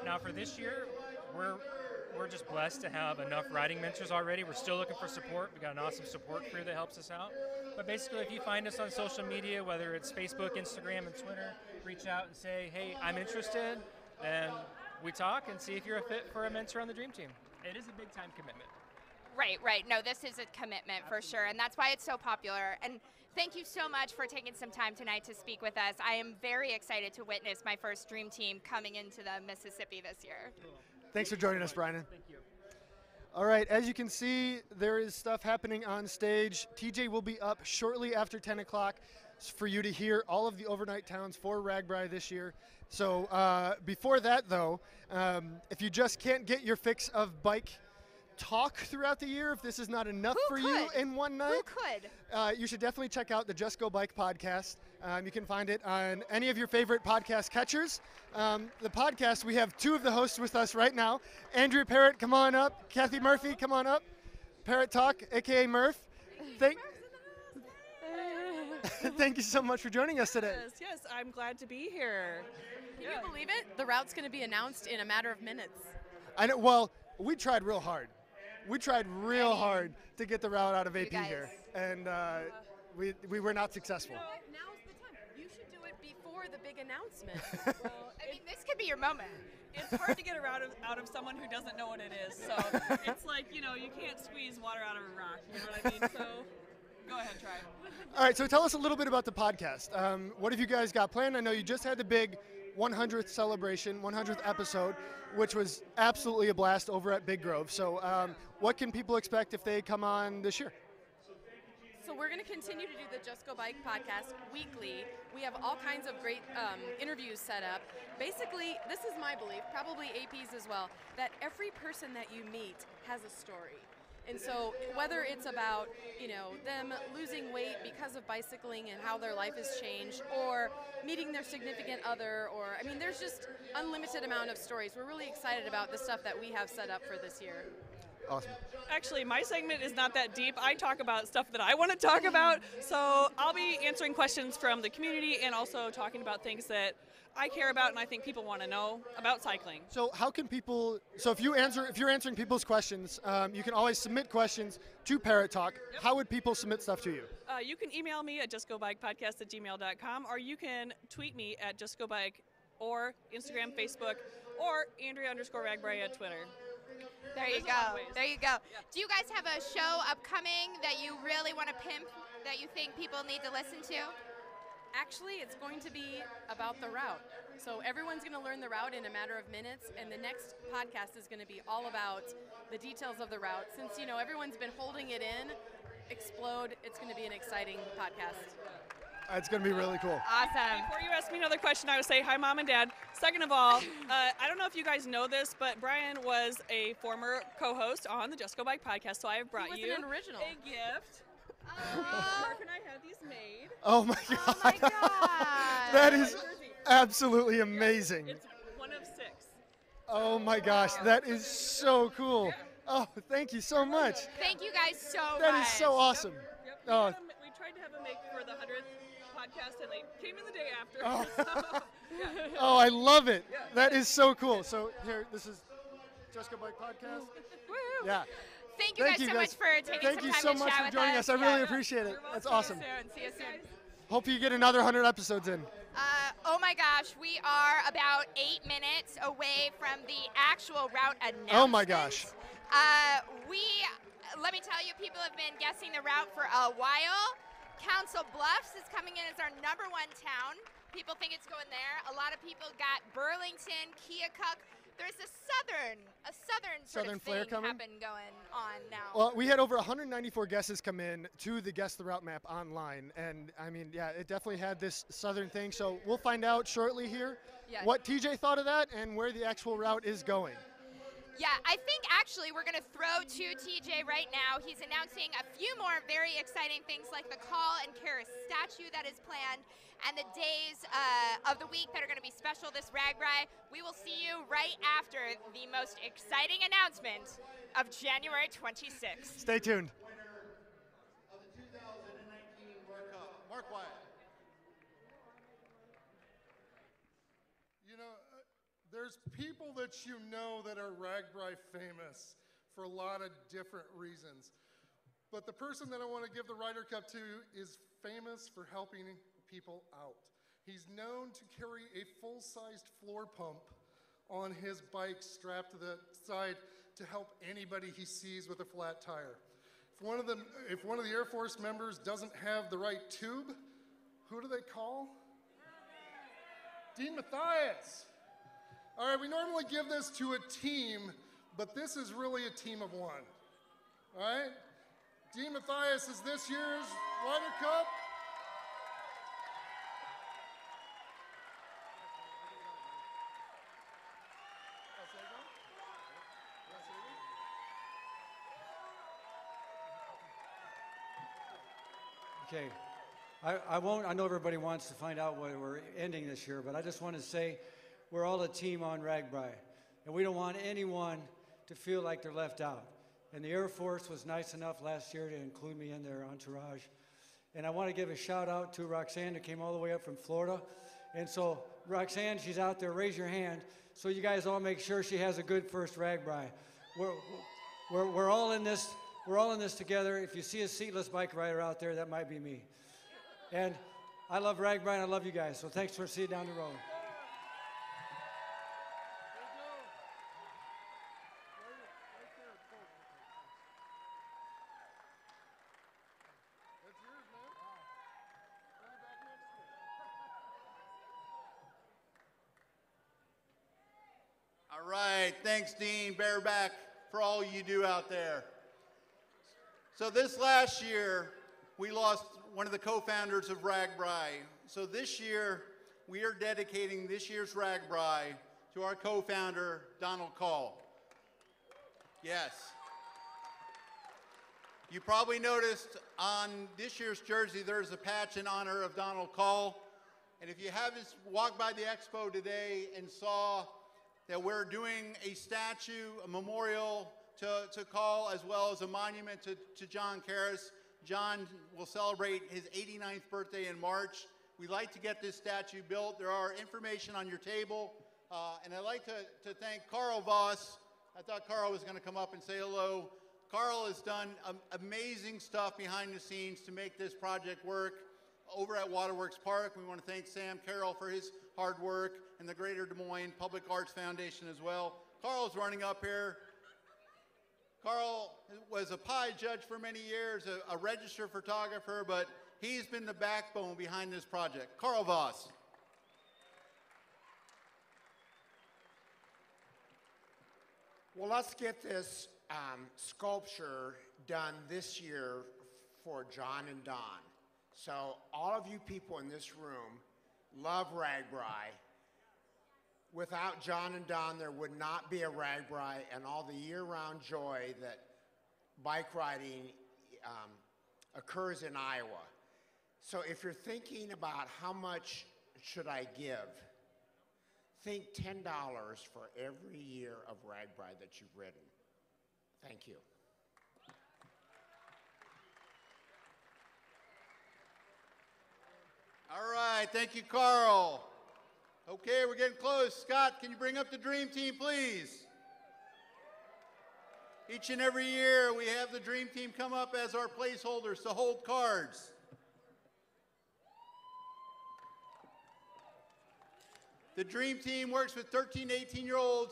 Now for this year, we're just blessed to have enough riding mentors already. We're still looking for support. We got an awesome support crew that helps us out. But basically, if you find us on social media, whether it's Facebook, Instagram, and Twitter, reach out and say, hey, I'm interested, and we talk and see if you're a fit for a mentor on the dream team. It is a big time commitment. Right. No, this is a commitment for sure, and that's why it's so popular. And thank you so much for taking some time tonight to speak with us. I am very excited to witness my first dream team coming into the Mississippi this year. Thanks for joining us, Brian. Thank you. All right, as you can see, there is stuff happening on stage. TJ will be up shortly after 10 o'clock for you to hear all of the overnight towns for RAGBRAI this year. So before that, though, if you just can't get your fix of bike talk throughout the year, if this is not enough for you in one night, you should definitely check out the Just Go Bike podcast. You can find it on any of your favorite podcast catchers. The podcast, we have two of the hosts with us right now. Andrea Parrott, come on up. Kathy Murphy, come on up. Parrott Talk, aka Murph. Thank you so much for joining us today. Yes, I'm glad to be here. Can you believe it? The route's going to be announced in a matter of minutes. I know. Well, we tried real hard. We tried real hard to get the route out of AP here, and we were not successful. You know, now's the time. You should do it before the big announcement. Well, I mean, this could be your moment. It's hard to get a route out of someone who doesn't know what it is. So it's like, you can't squeeze water out of a rock. You know what I mean? So go ahead, try. All right, so tell us a little bit about the podcast. What have you guys got planned? I know you just had the big 100th celebration, 100th episode, which was absolutely a blast over at Big Grove. So what can people expect if they come on this year? So we're going to continue to do the Just Go Bike podcast weekly. We have all kinds of great interviews set up. Basically, this is my belief, probably AP's as well, that every person that you meet has a story. And so whether it's about, them losing weight because of bicycling and how their life has changed, or meeting their significant other, there's just unlimited amount of stories. We're really excited about the stuff that we have set up for this year. Awesome. Actually, my segment is not that deep. I talk about stuff that I want to talk about. So I'll be answering questions from the community and also talking about things that I care about and I think people want to know about cycling. So how can people, if you're answering people's questions, you can always submit questions to Parrott Talk. Yep. How would people submit stuff to you? You can email me at justgobikepodcast@gmail.com, or you can tweet me at justgobike, or Instagram, Facebook, or Andrea_RAGBRAI at Twitter. There you go. Yeah. Do you guys have a show upcoming that you really want to pimp, that you think people need to listen to? Actually, it's going to be about the route. So everyone's going to learn the route in a matter of minutes, and the next podcast is going to be all about the details of the route. Since, everyone's been holding it in, explode, it's going to be an exciting podcast. It's going to be really cool. Awesome. Before you ask me another question, I would say hi, Mom and Dad. Second of all, I don't know if you guys know this, but Brian was a former co-host on the Just Go Bike podcast, so I have brought you an original. a gift. Mark and I had these made. Oh my God. Oh my God. That is absolutely amazing. It's one of 6. Oh my gosh, that is so cool. Yeah. Oh, thank you so much. Thank you guys so much. That is so awesome. Yep. Oh. We tried to have them make for the 100th podcast, and they came in the day after. Oh. So, yeah. Oh, I love it. Yeah. That is so cool. So here, this is Just Go Bike Podcast. Woo. Yeah. Thank you guys so much for taking Thank some you time so to much chat for with joining us. I really appreciate it. That's awesome. See you soon. Hope you get another 100 episodes in. Oh my gosh, we are about 8 minutes away from the actual route announcement. Oh my gosh. Let me tell you, people have been guessing the route for a while. Council Bluffs is coming in as our #1 town. People think it's going there. A lot of people got Burlington, Keokuk. There's a southern flair thing coming? going on now. Well, we had over 194 guesses come in to the Guess the Route map online. And it definitely had this southern thing. So we'll find out shortly here what TJ thought of that and where the actual route is going. Yeah, I think actually we're going to throw to TJ right now. He's announcing a few more very exciting things like the Call and Care statue that is planned, and the days of the week that are going to be special this RAGBRAI. We will see you right after the most exciting announcement of January 26th. Stay tuned. Of the 2019 World Cup, Mark Wyatt. You know, there's people that you know that are RAGBRAI famous for a lot of different reasons. But the person that I want to give the Ryder Cup to is famous for helping people out. He's known to carry a full-sized floor pump on his bike strapped to the side to help anybody he sees with a flat tire. If one of the Air Force members doesn't have the right tube, who do they call? Dean Mathias. All right, we normally give this to a team, but this is really a team of one. All right? Dean Mathias is this year's Ryder Cup. Okay, I know everybody wants to find out what we're ending this year, but I just want to say we're all a team on RAGBRAI, and we don't want anyone to feel like they're left out. And the Air Force was nice enough last year to include me in their entourage. And I want to give a shout out to Roxanne, who came all the way up from Florida. And so, Roxanne, she's out there, raise your hand, so you guys all make sure she has a good first RAGBRAI. We're all in this. We're all in this together. If you see a seatless bike rider out there, that might be me. And I love RAGBRAI, and I love you guys, so thanks for seeing down the road. All right, thanks, Dean Bareback, for all you do out there. So this last year, we lost one of the co-founders of RAGBRAI. So this year, we are dedicating this year's RAGBRAI to our co-founder, Donald Call. Yes. You probably noticed on this year's jersey, there's a patch in honor of Donald Call. And if you haven't walked by the expo today and saw that we're doing a statue, a memorial to Call, as well as a monument to John Karras. John will celebrate his 89th birthday in March. We'd like to get this statue built. There are information on your table. And I'd like to thank Carl Voss. I thought Carl was going to come up and say hello. Carl has done amazing stuff behind the scenes to make this project work. Over at Waterworks Park, we want to thank Sam Carroll for his hard work and the Greater Des Moines Public Arts Foundation as well. Carl's running up here. Carl was a pie judge for many years, a registered photographer, but he's been the backbone behind this project. Carl Voss. Well, let's get this sculpture done this year for John and Don. So all of you people in this room love RAGBRAI. Without John and Don, there would not be a RAGBRAI and all the year-round joy that bike riding occurs in Iowa. So if you're thinking about how much should I give, think $10 for every year of RAGBRAI that you've ridden. Thank you. All right, thank you, Carl. Okay, we're getting close. Scott, can you bring up the Dream Team, please? Each and every year, we have the Dream Team come up as our placeholders to hold cards. The Dream Team works with 13 to 18-year-old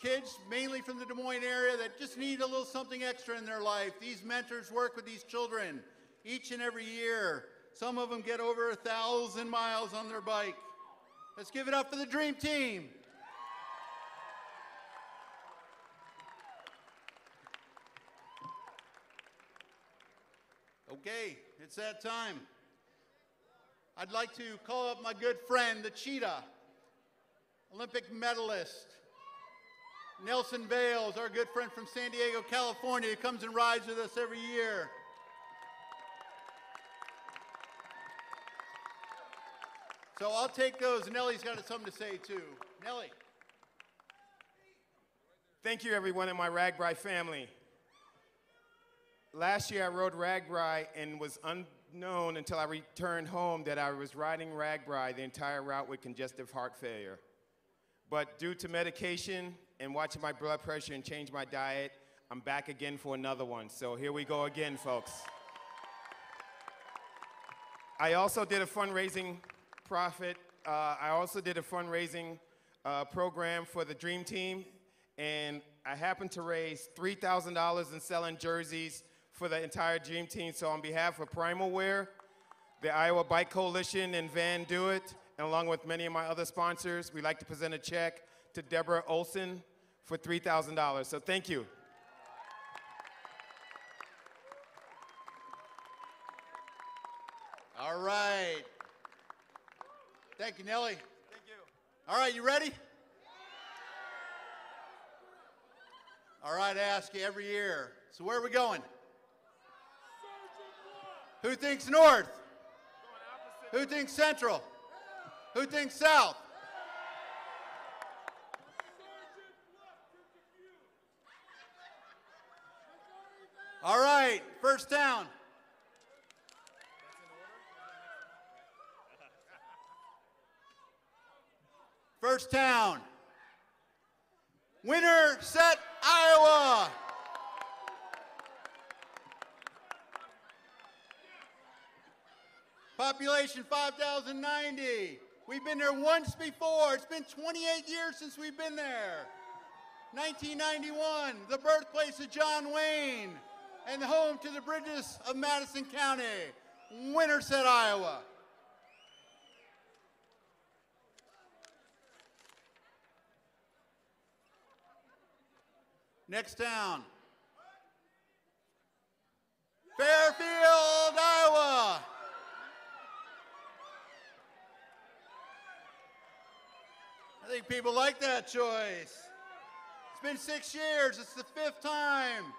kids, mainly from the Des Moines area, that just need a little something extra in their life. These mentors work with these children each and every year. Some of them get over 1,000 miles on their bike. Let's give it up for the Dream Team. Okay, it's that time. I'd like to call up my good friend, the Cheetah, Olympic medalist, Nelson Vales, our good friend from San Diego, California, who comes and rides with us every year. So I'll take those. Nellie's got something to say too. Nellie. Thank you, everyone in my RAGBRAI family. Last year I rode RAGBRAI and was unknown until I returned home that I was riding RAGBRAI the entire route with congestive heart failure. But due to medication and watching my blood pressure and change my diet, I'm back again for another one. So here we go again, folks. I also did a fundraising program for the Dream Team, and I happened to raise $3,000 in selling jerseys for the entire Dream Team. So on behalf of Primal Wear, the Iowa Bike Coalition, and Van Do It, and along with many of my other sponsors, we'd like to present a check to Deborah Olson for $3,000. So thank you. All right. Thank you, Nellie. Thank you. All right, you ready? All right, I ask you every year. So where are we going? Who thinks north? Who thinks central? Who thinks south? All right, first down. First town. Winner, set, Iowa. Population 5,090. We've been there once before. It's been 28 years since we've been there. 1991, the birthplace of John Wayne and the home to the bridges of Madison County. Winner, set, Iowa. Next town, Fairfield, Iowa. I think people like that choice. It's been 6 years. It's the 5th time.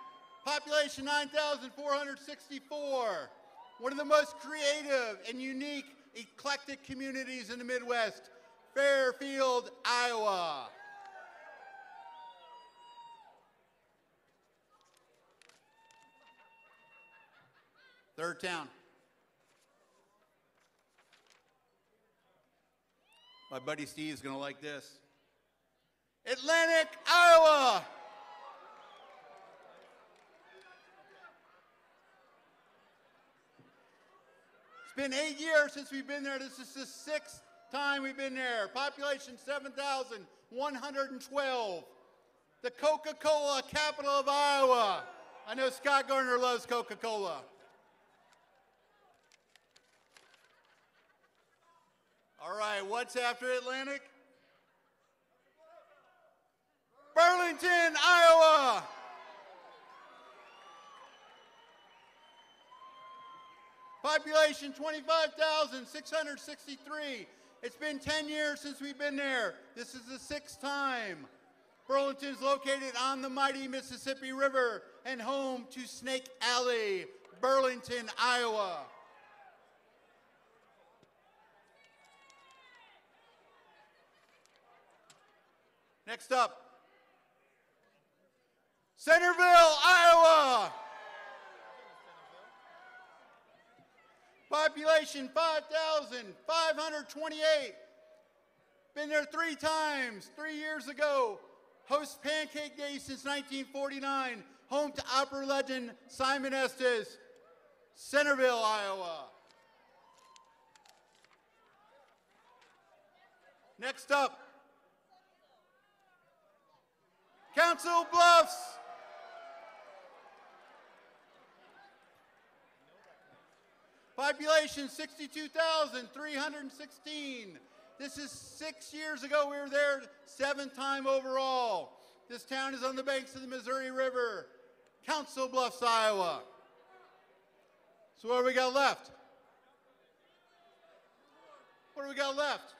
Population 9,464. One of the most creative and unique, eclectic communities in the Midwest. Fairfield, Iowa. Third town. My buddy Steve's gonna like this. Atlantic, Iowa. It's been 8 years since we've been there. This is the 6th time we've been there. Population 7,112. The Coca-Cola capital of Iowa. I know Scott Garner loves Coca-Cola. All right, what's after Atlantic? Burlington, Iowa. Population 25,663. It's been 10 years since we've been there. This is the 6th time. Burlington is located on the mighty Mississippi River and home to Snake Alley, Burlington, Iowa. Next up, Centerville, Iowa. Population 5,528. Been there 3 times, 3 years ago. Hosts Pancake Day since 1949. Home to opera legend Simon Estes. Centerville, Iowa. Next up, Council Bluffs. Population 62,316. This is 6 years ago. We were there, 7th time overall. This town is on the banks of the Missouri River. Council Bluffs, Iowa. So what do we got left? What do we got left?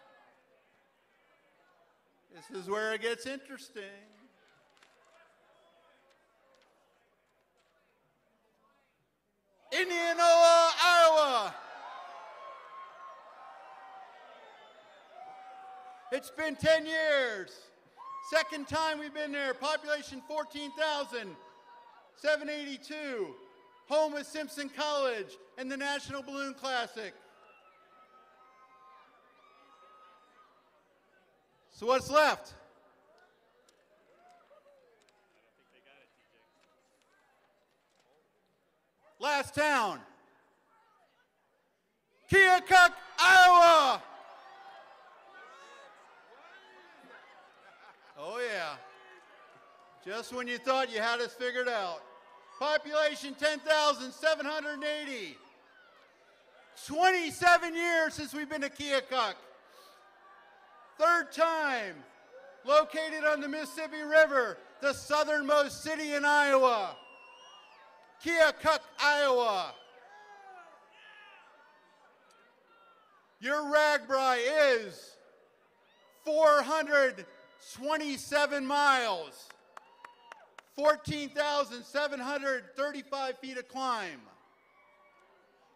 This is where it gets interesting. Indianola, Iowa. It's been 10 years. Second time we've been there. Population 14,782. Home of Simpson College and the National Balloon Classic. So what's left? Last town. Keokuk, Iowa. Oh yeah. Just when you thought you had us figured out. Population 10,780. 27 years since we've been to Keokuk. Third time. Located on the Mississippi River, the southernmost city in Iowa. Keokuk, Iowa. Your RAGBRAI is 427 miles. 14,735 feet of climb.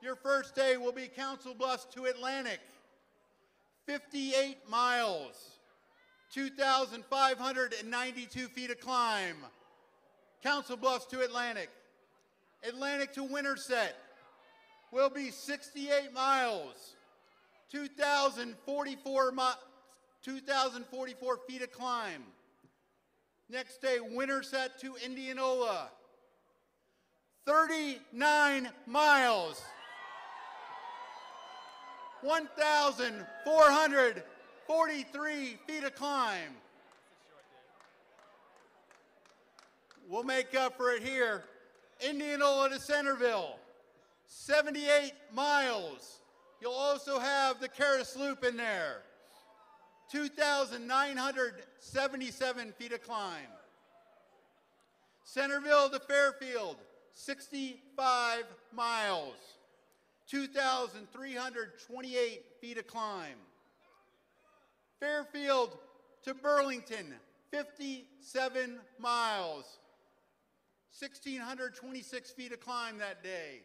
Your first day will be Council Bluffs to Atlantic, 58 miles, 2,592 feet of climb. Council Bluffs to Atlantic. Atlantic to Winterset will be 68 miles, 2,044 feet of climb. Next day, Winterset to Indianola, 39 miles, 1,443 feet of climb. We'll make up for it here. Indianola to Centerville, 78 miles. You'll also have the Caris Loop in there. 2,977 feet of climb. Centerville to Fairfield, 65 miles, 2,328 feet of climb. Fairfield to Burlington, 57 miles, 1,626 feet of climb that day.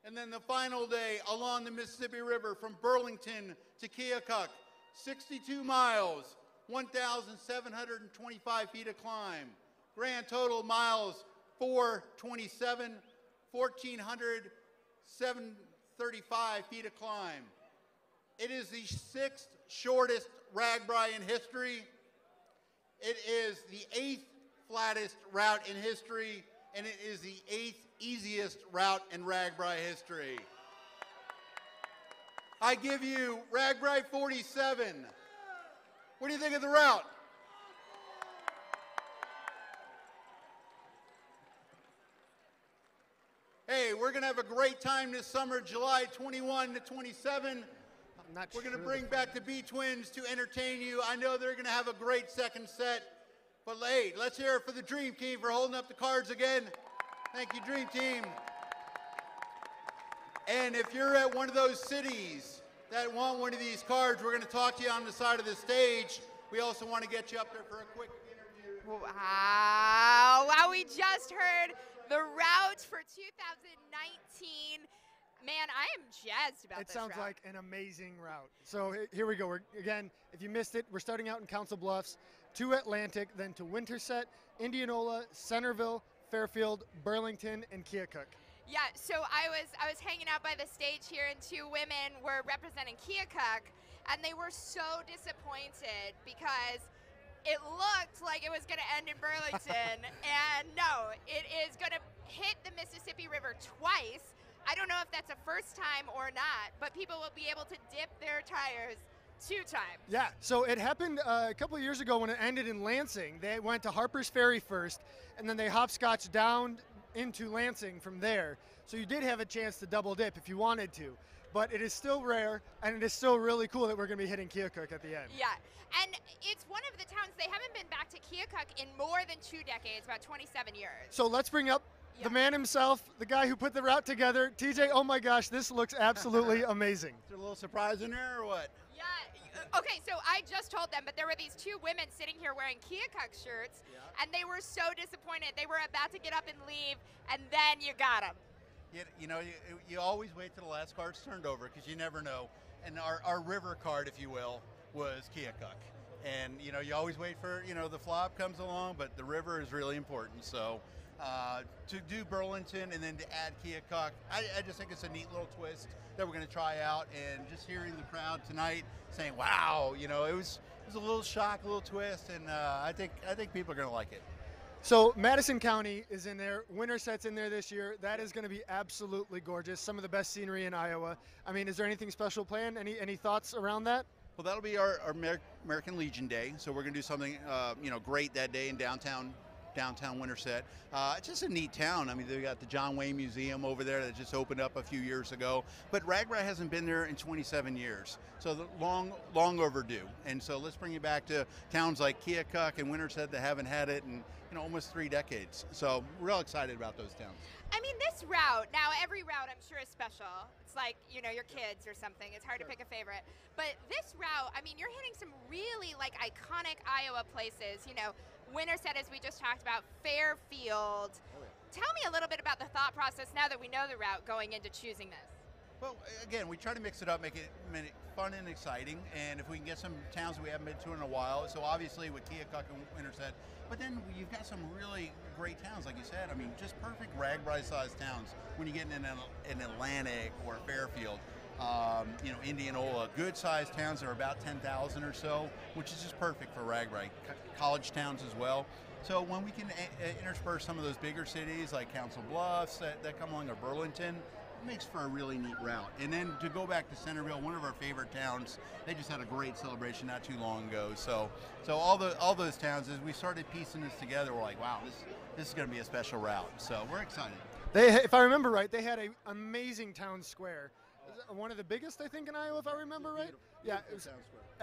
And then the final day along the Mississippi River from Burlington to Keokuk, 62 miles, 1,725 feet of climb. Grand total miles, 427, 1,435 feet of climb. It is the 6th shortest RAGBRAI in history. It is the 8th flattest route in history, and it is the 8th easiest route in RAGBRAI history. I give you RAGBRAI 47. What do you think of the route? Hey, we're going to have a great time this summer, July 21 to 27. We're going to bring back the B-Twins to entertain you. I know they're going to have a great second set. But hey, let's hear it for the Dream Team for holding up the cards again. Thank you, Dream Team. And if you're at one of those cities that want one of these cards, we're going to talk to you on the side of the stage. We also want to get you up there for a quick interview. Wow. Wow, we just heard the route for 2019. Man, I am jazzed about this route. It sounds like an amazing route. So here we go. Again, if you missed it, we're starting out in Council Bluffs to Atlantic, then to Winterset, Indianola, Centerville, Fairfield, Burlington, and Keokuk. Yeah, so I was hanging out by the stage here, and two women were representing Keokuk, and they were so disappointed because it looked like it was going to end in Burlington, and no, it is going to hit the Mississippi River twice. I don't know if that's a first time or not, but people will be able to dip their tires 2 times. Yeah, so it happened a couple of years ago when it ended in Lansing. They went to Harper's Ferry first, and then they hopscotched down into Lansing from there. So you did have a chance to double dip if you wanted to. But it is still rare, and it is still really cool that we're going to be hitting Keokuk at the end. Yeah, and it's one of the towns, they haven't been back to Keokuk in more than 2 decades, about 27 years. So let's bring up the man himself, the guy who put the route together. TJ, oh my gosh, this looks absolutely amazing. Is there a little surprise in there or what? Yeah, okay, so I just told them, but there were these 2 women sitting here wearing Keokuk shirts, and they were so disappointed. They were about to get up and leave, and then you got them. You know, you always wait till the last card's turned over because you never know. And our river card, if you will, was Keokuk. And you always wait for the flop comes along, but the river is really important. So to do Burlington and then to add Keokuk, I just think it's a neat little twist that we're going to try out. And just hearing the crowd tonight saying, "Wow," it was a little shock, a little twist, and I think people are going to like it. So Madison County is in there. Winterset's in there this year. That is going to be absolutely gorgeous. Some of the best scenery in Iowa. I mean, is there anything special planned? Any thoughts around that? Well, that'll be our American Legion Day. So we're going to do something great that day in downtown Winterset. It's just a neat town. I mean, they've got the John Wayne Museum over there that just opened up a few years ago. But RAGBRAI hasn't been there in 27 years. So long overdue. And so let's bring it back to towns like Keokuk and Winterset that haven't had it in almost 3 decades. So we're real excited about those towns. I mean, this route, now every route I'm sure is special. It's like, your kids or something. It's hard to pick a favorite. But this route, I mean, you're hitting some really iconic Iowa places. Winterset, as we just talked about, Fairfield. Tell me a little bit about the thought process now that we know the route going into choosing this. Well, again, we try to mix it up, make it fun and exciting, and if we can get some towns that we haven't been to in a while, so obviously with Keokuk and Winterset, but then you've got some really great towns, like you said. I mean, just perfect RAGBRAI-sized towns when you get in an Atlantic or Fairfield. Indianola, good-sized towns that are about 10,000 or so, which is just perfect for RAGBRAI. College towns as well. So when we can intersperse some of those bigger cities like Council Bluffs that come along, or Burlington, it makes for a really neat route. And then to go back to Centerville, one of our favorite towns, they just had a great celebration not too long ago. So all those towns, as we started piecing this together, we're like, wow, this is going to be a special route. So we're excited. If I remember right, they had an amazing town square. One of the biggest, I think, in Iowa, if I remember right. Yeah, it was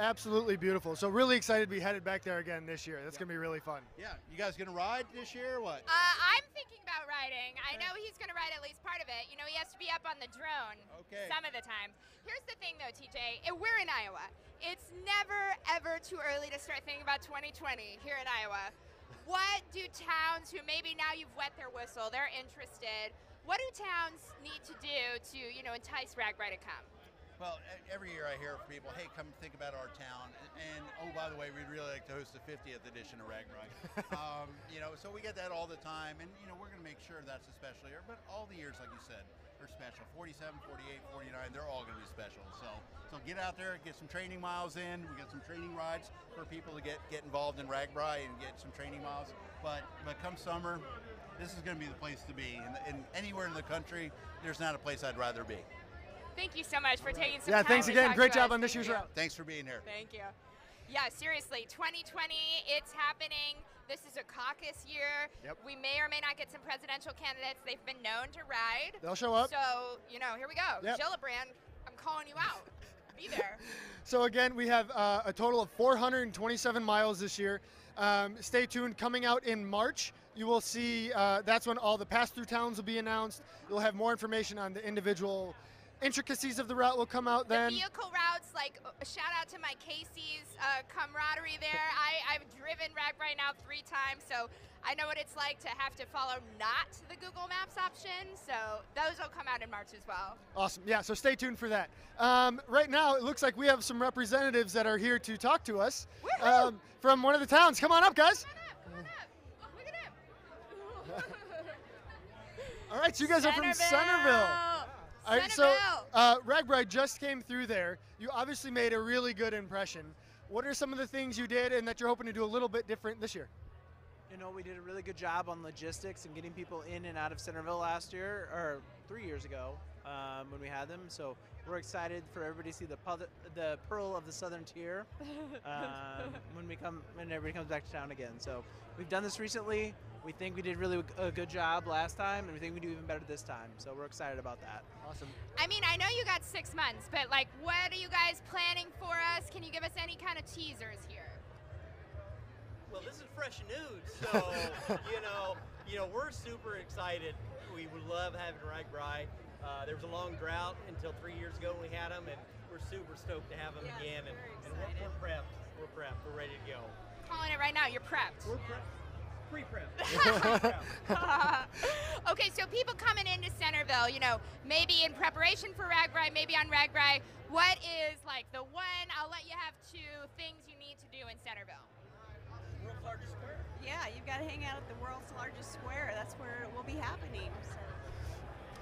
absolutely beautiful. So really excited to be headed back there again this year. That's going to be really fun. Yeah, you guys going to ride this year or what? I'm thinking about riding. I know he's going to ride at least part of it. He has to be up on the drone some of the time. Here's the thing, though, TJ. We're in Iowa. It's never, ever too early to start thinking about 2020 here in Iowa. What do towns who maybe now you've wet their whistle, they're interested, what do towns need to do to, entice RAGBRAI to come? Well, every year I hear from people, hey, come think about our town. And oh, by the way, we'd really like to host the 50th edition of RAGBRAI. So we get that all the time. And, we're going to make sure that's a special year. But all the years, like you said, are special. 47, 48, 49, they're all going to be special. So get out there, get some training miles in. We got some training rides for people to get involved in RAGBRAI and get some training miles. But come summer, this is going to be the place to be. And anywhere in the country, there's not a place I'd rather be. Thank you so much for taking some time. Yeah, thanks again. Great job on this year's route. Thanks for being here. Thank you. Yeah, seriously, 2020, it's happening. This is a caucus year. Yep. We may or may not get some presidential candidates. They've been known to ride. They'll show up. So, here we go. Yep. Gillibrand, I'm calling you out. Be there. So again, we have a total of 427 miles this year. Stay tuned. Coming out in March, you will see that's when all the pass-through towns will be announced. You'll have more information on the individual intricacies of the route will come out then. The vehicle routes, shout out to my Casey's camaraderie there. I've driven RAGBRAI now 3 times, so I know what it's like to have to follow not the Google Maps option. So those will come out in March as well. Awesome. Yeah, so stay tuned for that. Right now, it looks like we have some representatives that are here to talk to us from one of the towns. Come on up, guys. Come on up. Oh, look at him. All right, so you guys are from Centerville. All right, so RAGBRAI just came through there. You obviously made a really good impression. What are some of the things you did and that you're hoping to do a little bit different this year? We did a really good job on logistics and getting people in and out of Centerville last year, or 3 years ago when we had them. So we're excited for everybody to see the pearl of the southern tier when everybody comes back to town again. So we've done this recently. We think we did really a good job last time, and we think we do even better this time. So we're excited about that. Awesome. I mean, I know you got 6 months, but what are you guys planning for us? Can you give us any kind of teasers here? Well, this is fresh news, so we're super excited. We would love having RAGBRAI. There was a long drought until 3 years ago when we had them, and we're super stoked to have them again. And we're prepped. We're prepped. We're ready to go. Calling it right now. You're prepped. We're prepped. Pre-prep. Okay, so people coming into Centerville, maybe in preparation for RAGBRAI, maybe on RAGBRAI, what is the one, I'll let you have 2 things you need to do in Centerville? World's largest square. Yeah, you've got to hang out at the world's largest square. That's where it will be happening.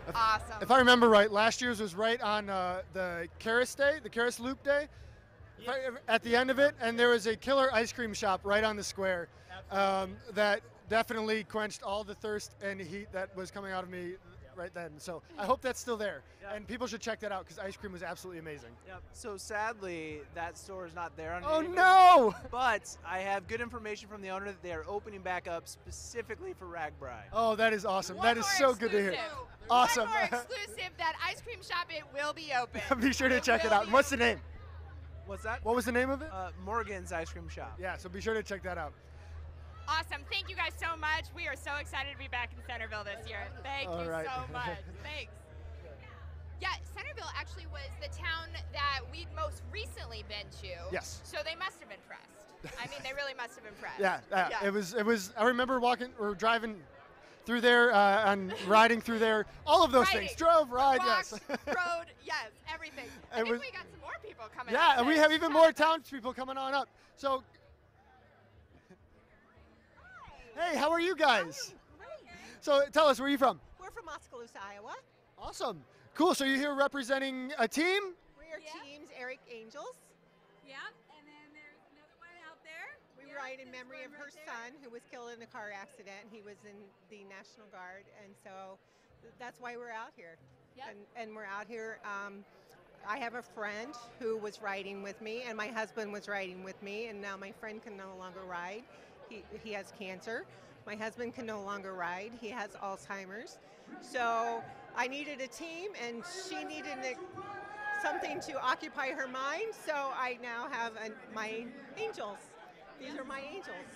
So. Awesome. If I remember right, last year's was right on the Karis Day, the Karis Loop Day, at the end of it, and there was a killer ice cream shop right on the square that definitely quenched all the thirst and heat that was coming out of me right then. So I hope that's still there, and people should check that out because ice cream was absolutely amazing. Yep. So sadly, that store is not there. Oh no! But I have good information from the owner that they are opening back up specifically for RAGBRAI. Oh, that is awesome. One That is more so good to hear. exclusive. Awesome. One more exclusive. That ice cream shop, it will be open. Be sure to check it out. And what's the name? What's that? What was the name of it? Morgan's Ice Cream Shop. Yeah, so be sure to check that out. Awesome. Thank you guys so much. We are so excited to be back in Centerville this year. Thank you right. so much. Thanks. Yeah, Centerville actually was the town that we'd most recently been to. Yes. So they must have impressed. I mean, they really must have impressed. Yeah. It was. I remember walking or driving through there and riding through there. All of those things. Drove, ride, walked, yes. rode, yes, everything. I think we got some more people coming up. Yeah, and we have even more townspeople coming on up. So, hey, how are you guys? So tell us, where are you from? We're from Oskaloosa, Iowa. Awesome. Cool. So you're here representing a team? We are teams Eric Angels. Yeah, and then there's another one out there. We ride in memory of her son who was killed in a car accident. He was in the National Guard, and so that's why we're out here. Yep. And we're out here. I have a friend who was riding with me, and my husband was riding with me, and now my friend can no longer ride. He has cancer. My husband can no longer ride. He has Alzheimer's. So I needed a team, and she needed something to occupy her mind, so I now have my angels. These are my angels.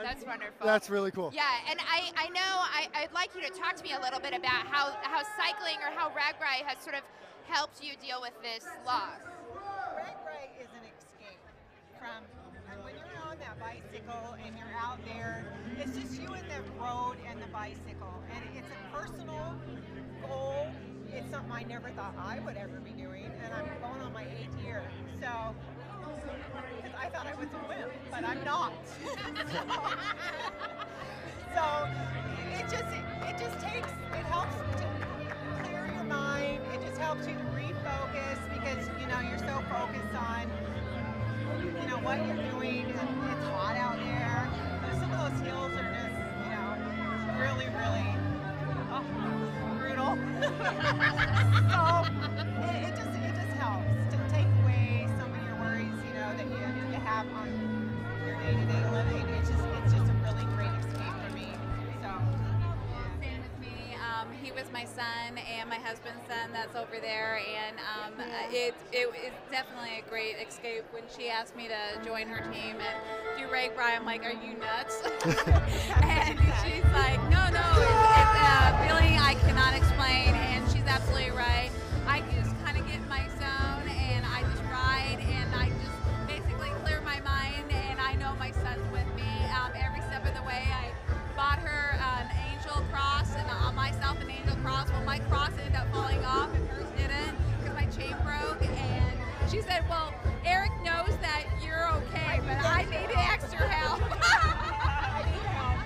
That's wonderful. That's really cool. Yeah, and I know I'd like you to talk to me a little bit about how cycling or how RAGBRAI has sort of helped you deal with this loss. RAGBRAI is an escape from when you're on that bicycle and you're out there. It's just you and the road and the bicycle, and it's a personal goal. It's something I never thought I would ever be doing, and I'm going on my 8th year. So, because I thought I was a wimp, but I'm not. So it helps to clear your mind. It just helps you to refocus because you're so focused on what you're doing. It's hot out there. Some of those hills are just really, really brutal. So it just helps to take away some of your worries, that you have on your day-to-day living. It's just a really great escape for me. So Same with me. He was my son and my husband's son that's over there, and it was definitely a great escape. When she asked me to join her team and do RAGBRAI, I'm like, are you nuts? And she's like, no, it's a feeling I cannot explain, and she's absolutely right. I just kind of get in my zone, and I just ride, and I just basically clear my mind, and I know my son's with me every step of the way. I bought her an angel cross, and myself an angel cross. Well, my cross ended up falling off, and hers didn't, because my chain broke, and she said, well, Eric knows that you're okay, but I need extra help.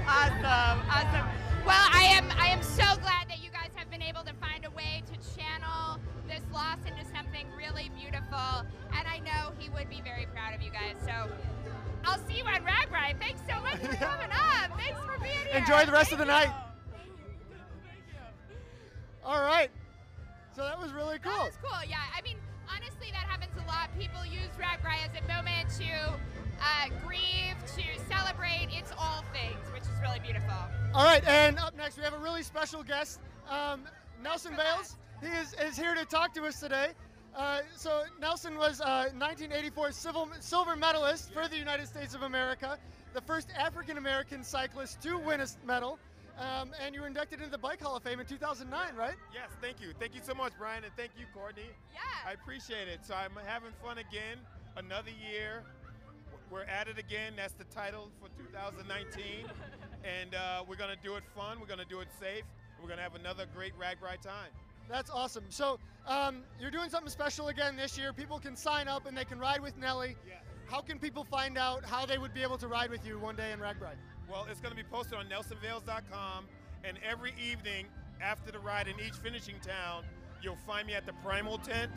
Awesome. Well, I am so glad that you guys have been able to find a way to channel this loss into something really beautiful, and I know he would be very proud of you guys. So I'll see you on RAGBRAI. Thanks so much for coming up. Thanks for being here. Enjoy the rest of the night. All right. So that was really cool. That was cool, yeah. I mean, honestly, that happens a lot. People use RAGBRAI as a moment to grieve, to celebrate. It's all things, which is really beautiful. All right, and up next we have a really special guest, Nelson Bales. He is here to talk to us today. So Nelson was 1984 silver medalist for the United States of America, the first African-American cyclist to win a medal, and you were inducted into the Bike Hall of Fame in 2009, right? Yes, thank you. Thank you so much, Brian, and thank you, Courtney. Yeah. I appreciate it. So I'm having fun again, another year. We're at it again. That's the title for 2019. And we're going to do it fun. We're going to do it safe. We're going to have another great RAGBRAI time. That's awesome. So you're doing something special again this year. People can sign up and they can ride with Nelly. Yeah. how can people find out how they would be able to ride with you one day in RAGBRAI? Well, it's going to be posted on nelsonvales.com, and every evening after the ride in each finishing town, you'll find me at the Primal tent,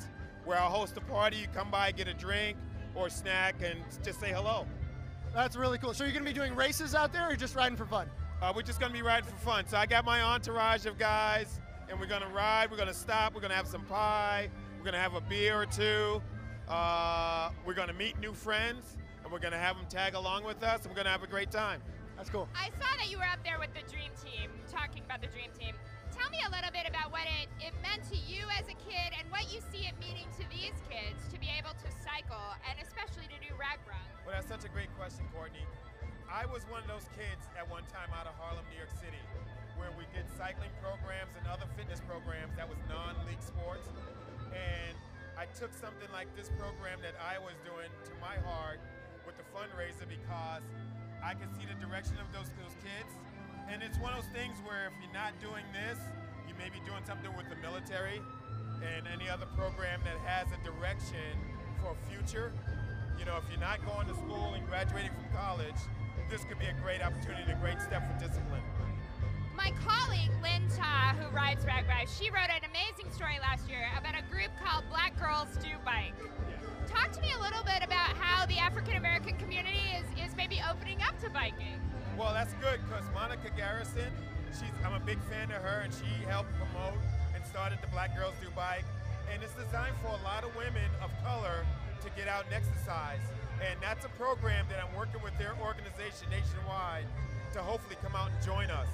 where I'll host a party. You come by, get a drink or snack, and just say hello. That's really cool. So you're going to be doing races out there, or just riding for fun? We're just going to be riding for fun. So I got my entourage of guys, and we're going to ride, we're going to stop, we're going to have some pie, we're going to have a beer or two, we're going to meet new friends, and we're going to have them tag along with us, and we're going to have a great time. That's cool. I saw that you were up there with the Dream Team, talking about the Dream Team. Tell me a little bit about what it meant to you as a kid and what you see it meaning to these kids to be able to cycle, and especially to do RAGBRAI. Well, that's such a great question, Courtney. I was one of those kids at one time out of Harlem, New York City, where we did cycling programs and other fitness programs that was non-league sports. And I took something like this program that I was doing to my heart with the fundraiser, because I could see the direction of those kids. And it's one of those things where if you're not doing this, you may be doing something with the military and any other program that has a direction for a future. You know, if you're not going to school and graduating from college, this could be a great opportunity, a great step for discipline. My colleague, Lynn Ta, who rides RAGBRAI, she wrote an amazing story last year about a group called Black Girls Do Bike. Talk to me a little bit about how the African-American community is maybe opening up to biking. Well, that's good, because Monica Garrison, I'm a big fan of her, and she helped promote and started the Black Girls Do Bike. And it's designed for a lot of women of color to get out and exercise. And that's a program that I'm working with their organization nationwide to hopefully come out and join us.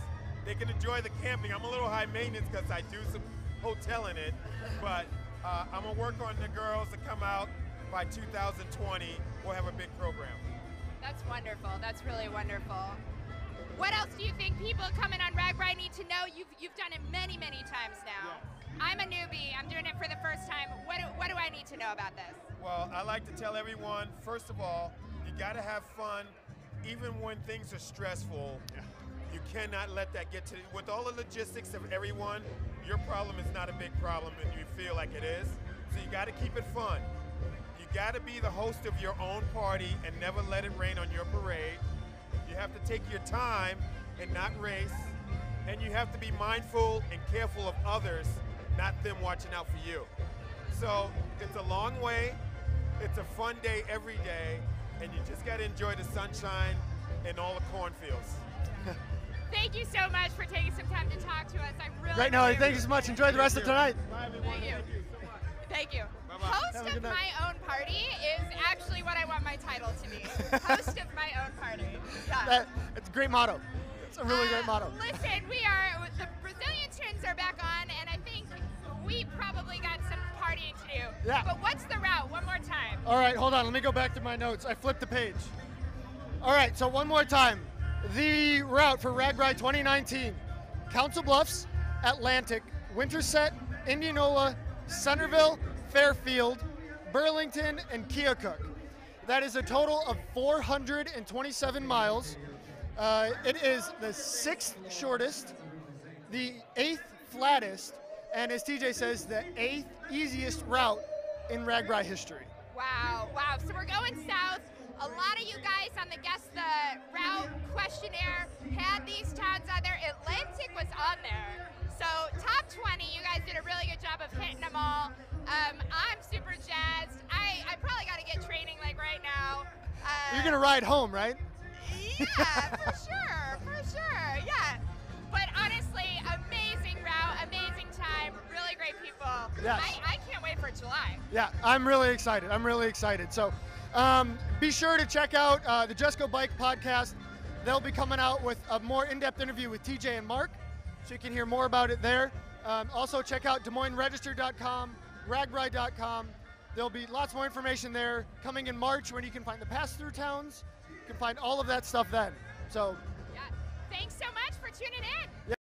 They can enjoy the camping. I'm a little high maintenance because I do some hoteling it, but I'm gonna work on the girls to come out by 2020. We'll have a big program. That's wonderful. That's really wonderful. What else do you think people coming on RAGBRAI need to know? You've done it many, many times now. Yes. I'm a newbie. I'm doing it for the first time. What do I need to know about this? Well, I like to tell everyone, first of all, you got to have fun, even when things are stressful. Yeah. You cannot let that get to you. With all the logistics of everyone, your problem is not a big problem and you feel like it is. So you got to keep it fun. You got to be the host of your own party and never let it rain on your parade. You have to take your time and not race. And you have to be mindful and careful of others, not them watching out for you. So it's a long way. It's a fun day every day. And you just got to enjoy the sunshine and all the cornfields. Thank you so much for taking some time to talk to us. I really Great, Nelly. Thank you so much. Enjoy the rest of tonight. Bye, everyone. Thank you. Thank you so much. Thank you. Bye-bye. Host of my own party is actually what I want my title to be. Host of my own party. Yeah. It's a great motto. It's a really great motto. Listen, the Brazilian tunes are back on, and I think we probably got some partying to do. Yeah. But what's the route? One more time. All right, hold on. Let me go back to my notes. I flipped the page. All right, so one more time. The route for RAGBRAI 2019, Council Bluffs, Atlantic, Winterset, Indianola, Centerville, Fairfield, Burlington, and Keokuk. That is a total of 427 miles. It is the 6th shortest, the 8th flattest, and as TJ says, the 8th easiest route in RAGBRAI history. Wow, wow. So we're going south. A lot of you guys on the route questionnaire had these towns on there. Atlantic was on there. So top 20, you guys did a really good job of hitting them all. I'm super jazzed. I probably got to get training like right now. You're going to ride home, right? Yeah, for sure, yeah. But honestly, amazing route, amazing time, really great people. Yes. I can't wait for July. Yeah, I'm really excited. So be sure to check out the Just Go Bike podcast. They'll be coming out with a more in-depth interview with TJ and Mark, so you can hear more about it there. Also check out DesMoinesRegister.com, RAGBRAI.com. There'll be lots more information there coming in March when you can find the pass-through towns. You can find all of that stuff then. So yeah, thanks so much for tuning in.